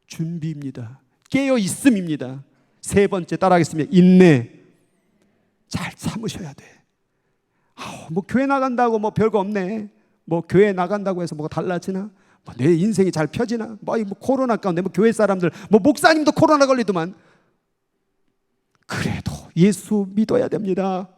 준비입니다. 깨어 있음입니다. 세 번째 따라하겠습니다. 인내. 잘 참으셔야 돼. 뭐 교회 나간다고 뭐 별거 없네. 뭐 교회 나간다고 해서 뭐가 달라지나? 뭐 내 인생이 잘 펴지나? 뭐 코로나 가운데 뭐 교회 사람들, 뭐 목사님도 코로나 걸리더만. 그래도 예수 믿어야 됩니다.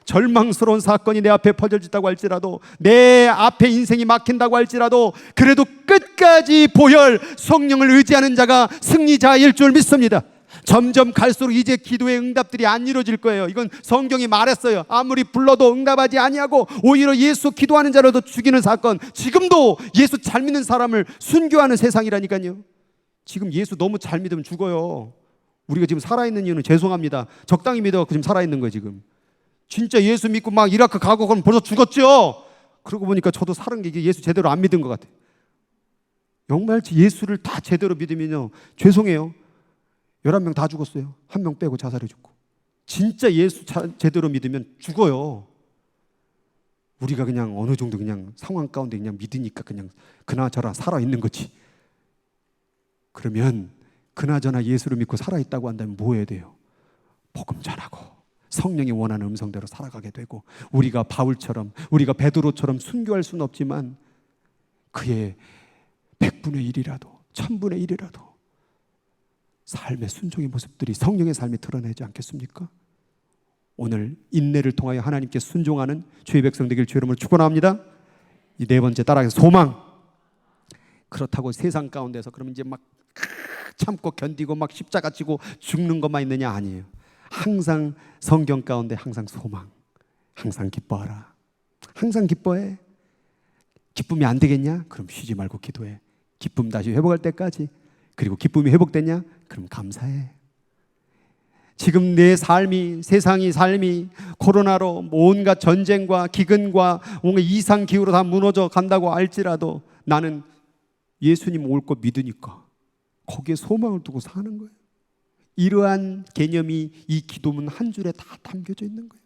절망스러운 사건이 내 앞에 퍼져진다고 할지라도, 내 앞에 인생이 막힌다고 할지라도, 그래도 끝까지 보혈 성령을 의지하는 자가 승리자일 줄 믿습니다. 점점 갈수록 이제 기도의 응답들이 안 이루어질 거예요. 이건 성경이 말했어요. 아무리 불러도 응답하지 아니하고 오히려 예수 기도하는 자라도 죽이는 사건. 지금도 예수 잘 믿는 사람을 순교하는 세상이라니까요. 지금 예수 너무 잘 믿으면 죽어요. 우리가 지금 살아있는 이유는 죄송합니다. 적당히 믿어갖고 지금 살아있는 거예요. 지금 진짜 예수 믿고 막 이라크 가고 그럼 벌써 죽었죠. 그러고 보니까 저도 살은 게 예수 제대로 안 믿은 것 같아요. 정말 예수를 다 제대로 믿으면요, 죄송해요, 11명 다 죽었어요. 1명 빼고 자살해 죽고. 진짜 예수 제대로 믿으면 죽어요. 우리가 그냥 어느 정도 그냥 상황 가운데 그냥 믿으니까 그냥 그나저나 살아있는 거지. 그러면 그나저나 예수를 믿고 살아있다고 한다면 뭐 해야 돼요? 복음 전하고 성령이 원하는 음성대로 살아가게 되고, 우리가 바울처럼, 우리가 베드로처럼 순교할 수는 없지만 그의 100분의 1이라도 1000분의 1이라도 삶의 순종의 모습들이 성령의 삶에 드러내지 않겠습니까? 오늘 인내를 통하여 하나님께 순종하는 주의 백성 되길 주의 이름으로 축원합니다. 이 네 번째 따라가서 소망. 그렇다고 세상 가운데서 그러면 이제 막 참고 견디고 막 십자가 지고 죽는 것만 있느냐? 아니에요. 항상 성경 가운데 항상 소망, 항상 기뻐하라. 항상 기뻐해. 기쁨이 안 되겠냐? 그럼 쉬지 말고 기도해. 기쁨 다시 회복할 때까지. 그리고 기쁨이 회복됐냐? 그럼 감사해. 지금 내 삶이, 세상이 삶이 코로나로 온갖 전쟁과 기근과 온갖 이상기후로 다 무너져 간다고 할지라도 나는 예수님 올 거 믿으니까 거기에 소망을 두고 사는 거예요. 이러한 개념이 이 기도문 한 줄에 다 담겨져 있는 거예요.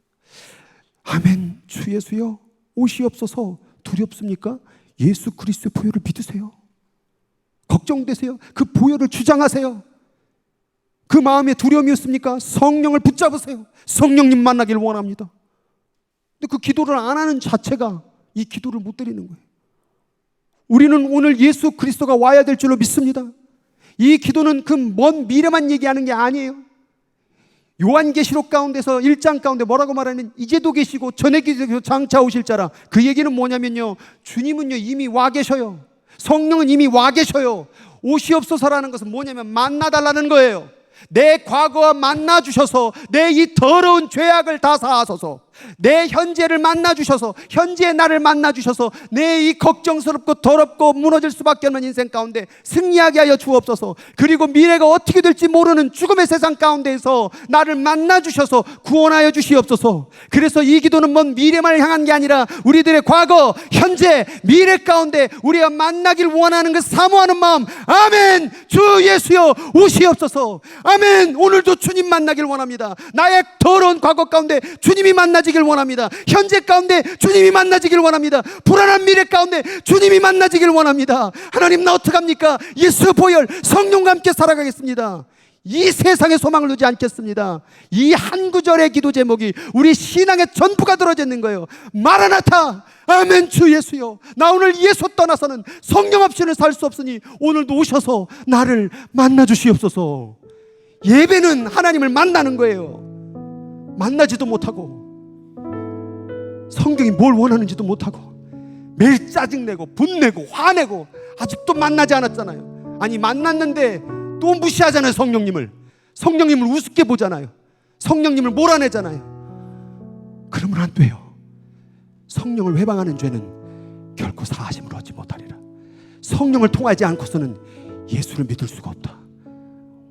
아멘. 주 예수여 오시옵소서. 두렵습니까? 예수 그리스도의 보혈을 믿으세요. 걱정되세요? 그 보혈을 주장하세요. 그 마음에 두려움이 없습니까? 성령을 붙잡으세요. 성령님 만나길 원합니다. 근데 그 기도를 안 하는 자체가 이 기도를 못 드리는 거예요. 우리는 오늘 예수 그리스도가 와야 될 줄로 믿습니다. 이 기도는 그 먼 미래만 얘기하는 게 아니에요. 요한계시록 가운데서 1장 가운데 뭐라고 말하면 이제도 계시고 전에 계시고 장차 오실 자라. 그 얘기는 뭐냐면요, 주님은요 이미 와 계셔요. 성령은 이미 와 계셔요. 오시옵소서라는 것은 뭐냐면 만나달라는 거예요. 내 과거와 만나주셔서 내 이 더러운 죄악을 다 사하소서. 내 현재를 만나주셔서, 현재의 나를 만나주셔서 내 이 걱정스럽고 더럽고 무너질 수밖에 없는 인생 가운데 승리하게 하여 주옵소서. 그리고 미래가 어떻게 될지 모르는 죽음의 세상 가운데에서 나를 만나주셔서 구원하여 주시옵소서. 그래서 이 기도는 먼 미래만 향한 게 아니라 우리들의 과거, 현재, 미래 가운데 우리가 만나길 원하는 그 사모하는 마음. 아멘. 주 예수여 오시옵소서. 아멘. 오늘도 주님 만나길 원합니다. 나의 더러운 과거 가운데 주님이 만나지길 원합니다. 현재 가운데 주님이 만나지길 원합니다. 불안한 미래 가운데 주님이 만나지길 원합니다. 하나님, 나 어떡합니까? 예수 보혈 성령과 함께 살아가겠습니다. 이 세상에 소망을 두지 않겠습니다. 이 한 구절의 기도 제목이 우리 신앙의 전부가 들어져 있는 거예요. 마라나타. 아멘. 주 예수여, 나 오늘 예수 떠나서는 성령 없이는 살 수 없으니 오늘도 오셔서 나를 만나 주시옵소서. 예배는 하나님을 만나는 거예요. 만나지도 못하고 성경이 뭘 원하는지도 못하고 매일 짜증내고 분내고 화내고 아직도 만나지 않았잖아요. 아니, 만났는데 또 무시하잖아요. 성령님을 우습게 보잖아요. 성령님을 몰아내잖아요. 그러면 안 돼요. 성령을 회방하는 죄는 결코 사하심을 얻지 못하리라. 성령을 통하지 않고서는 예수를 믿을 수가 없다.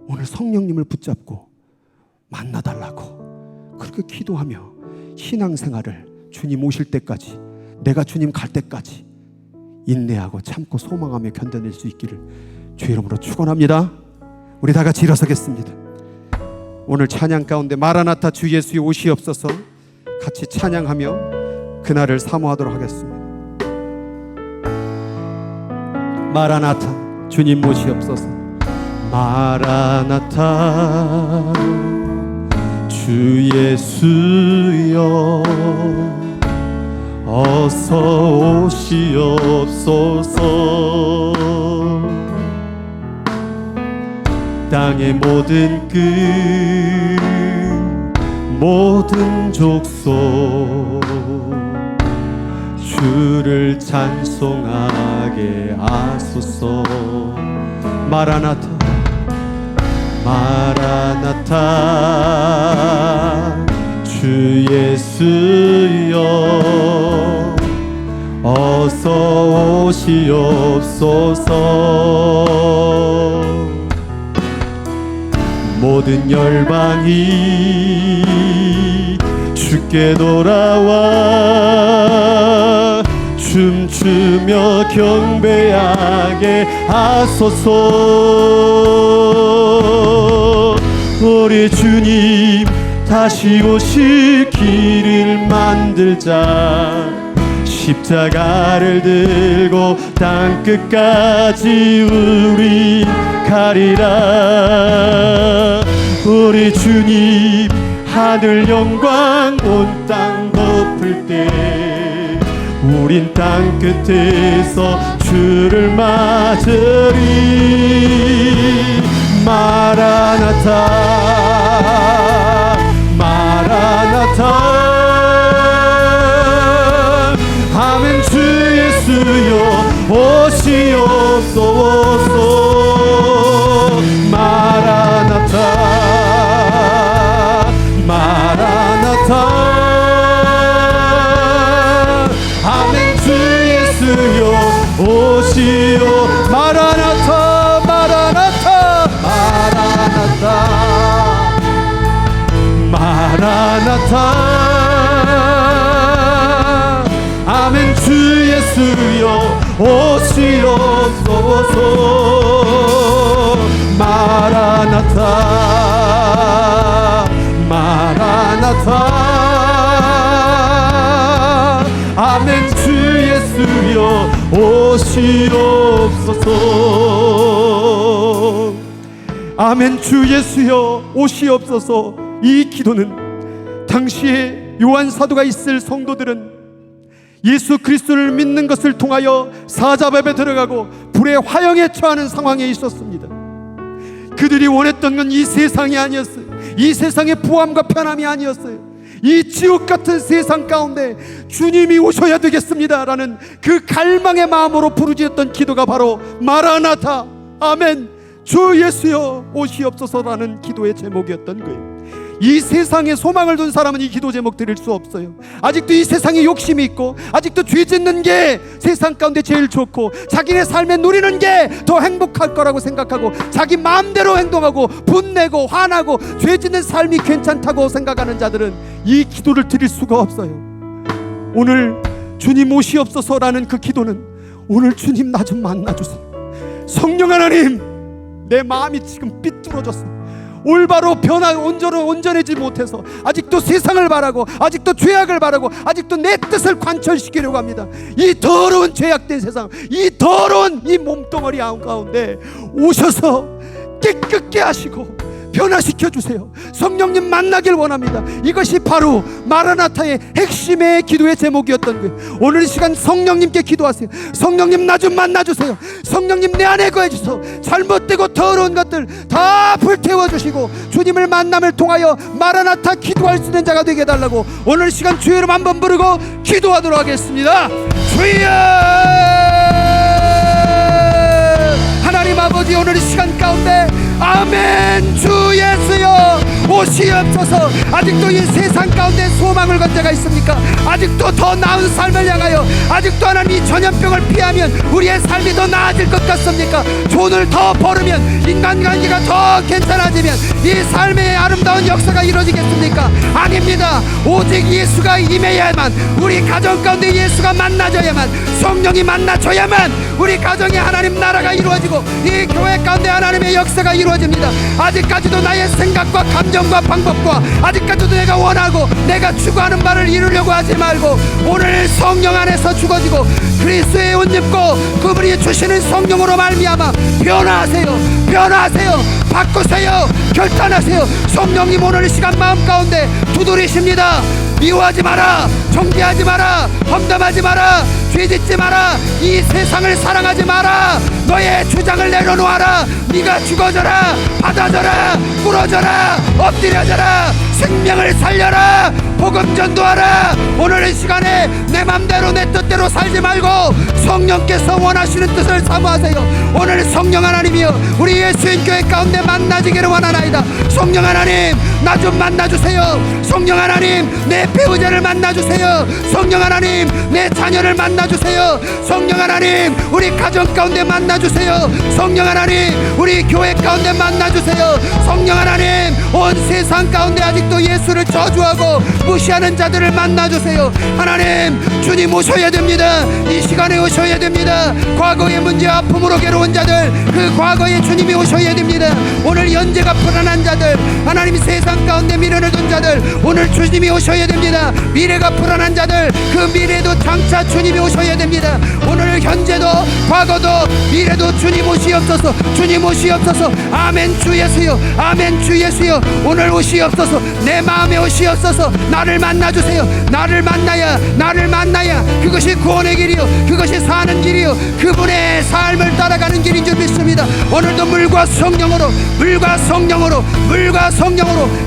오늘 성령님을 붙잡고 만나달라고 그렇게 기도하며 신앙생활을 주님 오실 때까지, 내가 주님 갈 때까지 인내하고 참고 소망하며 견뎌낼 수 있기를 주의 이름으로 축원합니다. 우리 다 같이 일어서겠습니다. 오늘 찬양 가운데 마라나타 주 예수의 오시옵소서 같이 찬양하며 그날을 사모하도록 하겠습니다. 마라나타 주님 오시옵소서. 마라나타 주 예수여 어서 오시옵소서. 땅의 모든 끝 모든 족속 주를 찬송하게 하소서. 마라나타 마라나타 주 예수여 어서 오시옵소서. 모든 열방이 주께 돌아와 춤추며 경배하게 하소서. 우리 주님 다시 오실 길을 만들자. 십자가를 들고 땅끝까지 우리 가리라. 우리 주님 하늘 영광 온 땅 덮을 때 우린 땅끝에서 주를 맞으리. 마라나타 마라나타 아멘. 주 예수여 오시옵소서. 마라나타 마라나타 아멘. 주 예수여 오시오. 마라나타 마라나타 마라나타 마라나타 아멘. 주 예수여 오시옵소서. 마라나타 마라나타 아멘. 주 예수여 오시옵소서. 아멘. 주 예수여 오시옵소서. 이 기도는 당시에 요한 사도가 있을 성도들은 예수 그리스도를 믿는 것을 통하여 사자밥에 들어가고 불의 화형에 처하는 상황에 있었습니다. 그들이 원했던 건 이 세상이 아니었어요. 이 세상의 부함과 편함이 아니었어요. 이 지옥 같은 세상 가운데 주님이 오셔야 되겠습니다 라는 그 갈망의 마음으로 부르짖었던 기도가 바로 마라나타 아멘 주 예수여 오시옵소서라는 기도의 제목이었던 거예요. 이 세상에 소망을 둔 사람은 이 기도 제목 드릴 수 없어요. 아직도 이 세상에 욕심이 있고 아직도 죄 짓는 게 세상 가운데 제일 좋고 자기네 삶에 누리는 게 더 행복할 거라고 생각하고 자기 마음대로 행동하고 분내고 화나고 죄 짓는 삶이 괜찮다고 생각하는 자들은 이 기도를 드릴 수가 없어요. 오늘 주님 오시옵소서라는 그 기도는 오늘 주님 나 좀 만나주세요. 성령 하나님 내 마음이 지금 삐뚤어졌어. 올바로 온전해지 못해서 아직도 세상을 바라고 아직도 죄악을 바라고 아직도 내 뜻을 관철시키려고 합니다. 이 더러운 죄악된 세상 이 더러운 이 몸뚱어리 가운데 오셔서 깨끗게 하시고 변화시켜 주세요. 성령님 만나길 원합니다. 이것이 바로 마라나타의 핵심의 기도의 제목이었던 거예요. 오늘 이 시간 성령님께 기도하세요. 성령님 나 좀 만나주세요. 성령님 내 안에 거해주셔서 잘못되고 더러운 것들 다 불태워 주시고 주님을 만남을 통하여 마라나타 기도할 수 있는 자가 되게 해달라고 오늘 이 시간 주의 이름 한번 부르고 기도하도록 하겠습니다. 주여! 하나님 아버지 오늘 이 시간 가운데 아멘 주 예수여 오시옵소서. 아직도 이 세상 가운데 소망을 건 자가 있습니까? 아직도 더 나은 삶을 향하여 아직도 하나님 이 전염병을 피하면 우리의 삶이 더 나아질 것 같습니까? 돈을 더 벌으면 인간관계가 더 괜찮아지면 이 삶의 아름다운 역사가 이루어지겠습니까? 아닙니다. 오직 예수가 임해야만 우리 가정 가운데 예수가 만나져야만 성령이 만나줘야만 우리 가정에 하나님 나라가 이루어지고 이 교회 가운데 하나님의 역사가 이루어집니다. 아직까지도 나의 생각과 감정과 방법과 아직까지도 내가 원하고 내가 추구하는 바를 이루려고 하지 말고 오늘 성령 안에서 죽어지고 그리스도의 옷 입고 그분이 주시는 성령으로 말미암아 변화하세요. 바꾸세요. 결단하세요. 성령님 오늘 이 시간 마음 가운데 두드리십니다. 미워하지 마라. 정죄하지 마라. 험담하지 마라. 죄짓지 마라. 이 세상을 사랑하지 마라. 너의 주장을 내려놓아라. 네가 죽어져라. 받아져라. 부러져라. 엎드려져라. 생명을 살려라. 복음 전도하라. 오늘 이 시간에 내 맘대로 내 뜻대로 살지 말고 성령께서 원하시는 뜻을 사모하세요. 오늘 성령 하나님이여 우리 예수인 교회 가운데 만나지기를 원하나이다. 성령 하나님 나 좀 만나주세요. 성령 하나님 내 배우자를 만나주세요. 성령 하나님 내 자녀를 만나주세요. 성령 하나님 우리 가정 가운데 만나주세요. 성령 하나님 우리 교회 가운데 만나주세요. 성령 하나님 온 세상 가운데 아직도 예수를 저주하고 무시하는 자들을 만나주세요. 하나님 주님 오셔야 됩니다. 이 시간에 오셔야 됩니다. 과거의 문제 아픔으로 괴로운 자들 그 과거에 주님이 오셔야 됩니다. 오늘 현재가 불안한 자들 하나님 세상 가운데 미련을 둔 자들 오늘 주님이 오셔야 됩니다. 미래가 불안한 자들 그 미래도 장차 주님이 오셔야 됩니다. 오늘 현재도 과거도 미래도 주님 오시옵소서. 주님 오시옵소서. 아멘 주 예수여 아멘 주 예수여 오늘 오시옵소서. 내 마음에 오시옵소서. 나를 만나주세요. 나를 만나야 그것이 구원의 길이요 그것이 사는 길이요 그분의 삶을 따라가는 길인 줄 믿습니다. 오늘도 물과 성령으로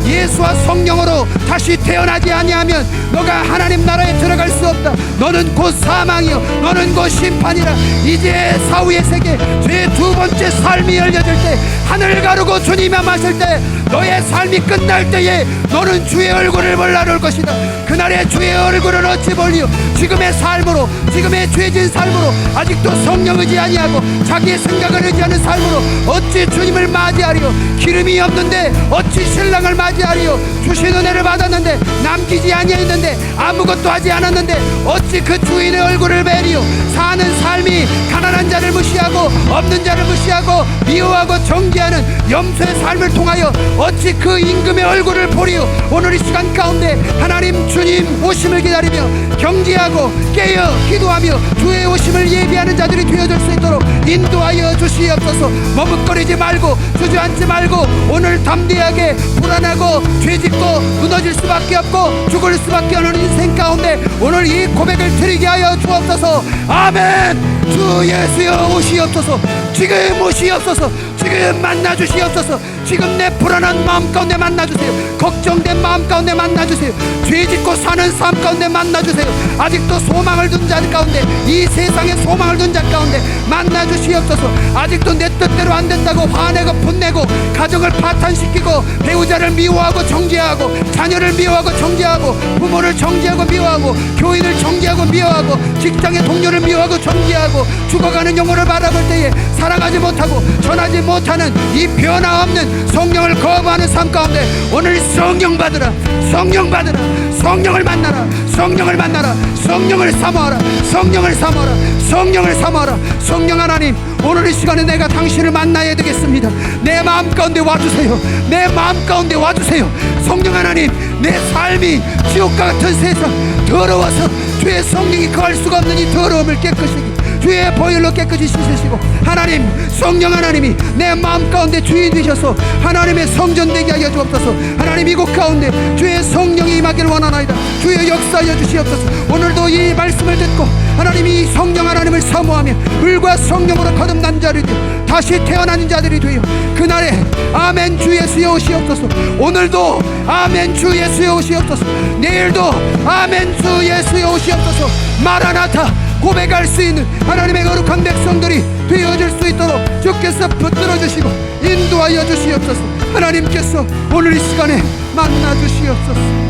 예수와 성령으로 다시 태어나지 아니하면 너가 하나님 나라에 들어갈 수 없다. 너는 곧 사망이요 너는 곧 심판이라. 이제 사후의 세계 죄의 두 번째 삶이 열려질 때 하늘 가르고 주님이 마실 때 너의 삶이 끝날 때에 너는 주의 얼굴을 몰라볼 것이다. 그날의 주의 얼굴을 어찌 볼리요. 지금의 삶으로 지금의 죄진 삶으로 아직도 성령 의지 아니하고 자기의 생각을 의지하는 삶으로 어찌 주님을 맞이하리요. 기름이 없는데 어찌 신랑을 맞이하리요. 주신 은혜를 받았는데 남기지 아니했는데 아무것도 하지 않았는데 어찌 어찌 그 주인의 얼굴을 뵈리요. 사는 삶이 가난한 자를 무시하고 없는 자를 무시하고 미워하고 정죄하는 염소의 삶을 통하여 어찌 그 임금의 얼굴을 보리요. 오늘 이 시간 가운데 하나님 주님 오심을 기다리며 경계하고 깨어 기도하며 주의 오심을 예비하는 자들이 되어줄 수 있도록 인도하여 주시옵소서. 머뭇거리지 말고 주저앉지 말고 오늘 담대하게 불안하고 죄짓고 무너질 수밖에 없고 죽을 수밖에 없는 인생 가운데 오늘 이 고백을 드리게 하여 주옵소서. 아멘. 주 예수여 오시옵소서. 지금 오시옵소서. 지금 만나주시옵소서. 지금 내 불안한 마음 가운데 만나주세요. 걱정된 마음 가운데 만나주세요. 죄짓고 사는 삶 가운데 만나주세요. 아직도 소망을 둔 자 가운데, 이 세상에 소망을 둔 자 가운데 만나주시옵소서. 아직도 내 뜻대로 안 된다고 화내고 분내고 가정을 파탄시키고 배우자를 미워하고 정죄하고 자녀를 미워하고 정죄하고 부모를 정죄하고 미워하고 교인을 정죄하고 미워하고 직장의 동료를 미워하고 정죄하고 죽어가는 영혼을 바라볼 때에 사랑하지 못하고 전하지 못하는 이 변화 없는 성령을 거부하는 삶 가운데 오늘 성령 받으라. 성령 받으라. 성령을 만나라. 성령을 만나라. 성령을 사모하라. 성령을 사모하라. 성령을 사모하라. 성령 하나님, 오늘 이 시간에 내가 당신을 만나야 되겠습니다. 내 마음 가운데 와주세요. 내 마음 가운데 와주세요. 성령 하나님, 내 삶이 지옥과 같은 세상 더러워서 주의 성령이 거할 수가 없는 이 더러움을 깨끗이 주의 보혈로 깨끗이 씻으시고 하나님, 성령 하나님이 내 마음 가운데 주인 되셔서 하나님의 성전 되게 하여 주옵소서. 하나님, 이곳 가운데 주의 성령이 임하기를 원하나이다. 주의 역사하여 주시옵소서. 오늘도 이 말씀을 듣고 하나님이 성령 하나님을 사모하며 물과 성령으로 거듭난 자들이 다시 태어나는 자들이 되어 그날에 아멘 주 예수여 오시옵소서. 오늘도 아멘 주 예수여 오시옵소서. 내일도 아멘 주 예수여 오시옵소서. 마라나타 고백할 수 있는 하나님의 거룩한 백성들이 되어질 수 있도록 주께서 붙들어 주시고 인도하여 주시옵소서. 하나님께서 오늘 이 시간에 만나 주시옵소서.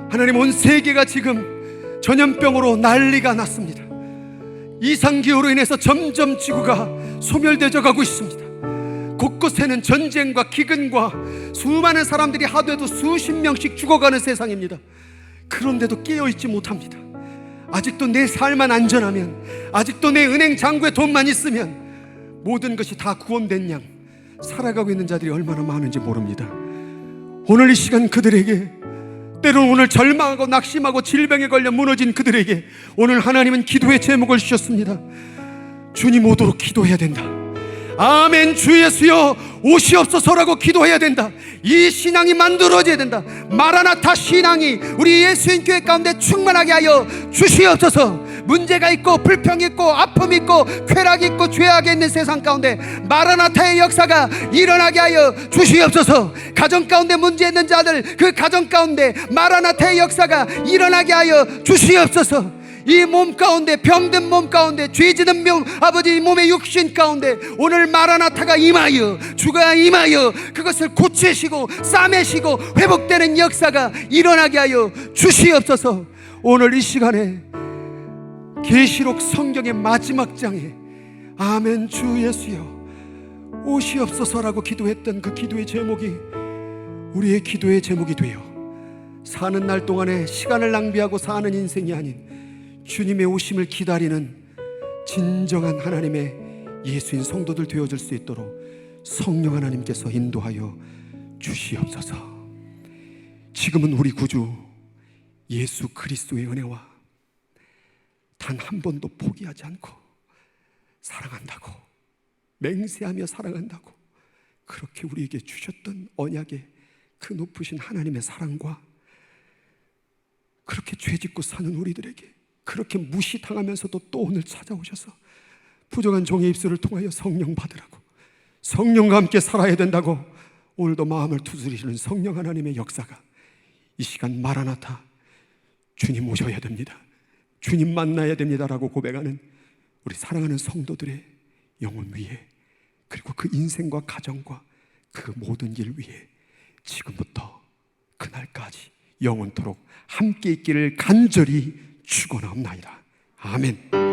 하나님, 온 세계가 지금 전염병으로 난리가 났습니다. 이상기후로 인해서 점점 지구가 소멸되어 가고 있습니다. 곳곳에는 전쟁과 기근과 수많은 사람들이 하루에도 수십 명씩 죽어가는 세상입니다. 그런데도 깨어있지 못합니다. 아직도 내 삶만 안전하면, 아직도 내 은행 잔고에 돈만 있으면 모든 것이 다 구원된 양 살아가고 있는 자들이 얼마나 많은지 모릅니다. 오늘 이 시간 그들에게, 때로는 오늘 절망하고 낙심하고 질병에 걸려 무너진 그들에게 오늘 하나님은 기도의 제목을 주셨습니다. 주님 오도록 기도해야 된다. 아멘 주 예수여 오시옵소서라고 기도해야 된다. 이 신앙이 만들어져야 된다. 마라나타 신앙이 우리 예수님 교회 가운데 충만하게 하여 주시옵소서. 문제가 있고 불평이 있고 아픔이 있고 쾌락이 있고 죄악이 있는 세상 가운데 마라나타의 역사가 일어나게 하여 주시옵소서. 가정 가운데 문제 있는 자들, 그 가정 가운데 마라나타의 역사가 일어나게 하여 주시옵소서. 이 몸 가운데, 병든 몸 가운데, 죄지는 아버지 몸의 육신 가운데 오늘 마라나타가 임하여, 주가 임하여 그것을 고치시고 싸매시고 회복되는 역사가 일어나게 하여 주시옵소서. 오늘 이 시간에 계시록 성경의 마지막 장에 아멘 주 예수여 오시옵소서라고 기도했던 그 기도의 제목이 우리의 기도의 제목이 되어 사는 날 동안에 시간을 낭비하고 사는 인생이 아닌 주님의 오심을 기다리는 진정한 하나님의 예수인 성도들 되어줄 수 있도록 성령 하나님께서 인도하여 주시옵소서. 지금은 우리 구주 예수 그리스도의 은혜와 단 한 번도 포기하지 않고 사랑한다고, 맹세하며 사랑한다고 그렇게 우리에게 주셨던 언약의 그 높으신 하나님의 사랑과 그렇게 죄짓고 사는 우리들에게 그렇게 무시당하면서도 또 오늘 찾아오셔서 부정한 종의 입술을 통하여 성령 받으라고, 성령과 함께 살아야 된다고 오늘도 마음을 두드리시는 성령 하나님의 역사가 이 시간 마라나타, 주님 오셔야 됩니다, 주님 만나야 됩니다라고 고백하는 우리 사랑하는 성도들의 영혼 위에, 그리고 그 인생과 가정과 그 모든 일 위에 지금부터 그날까지 영원토록 함께 있기를 간절히 축원하옵나이다. 아멘.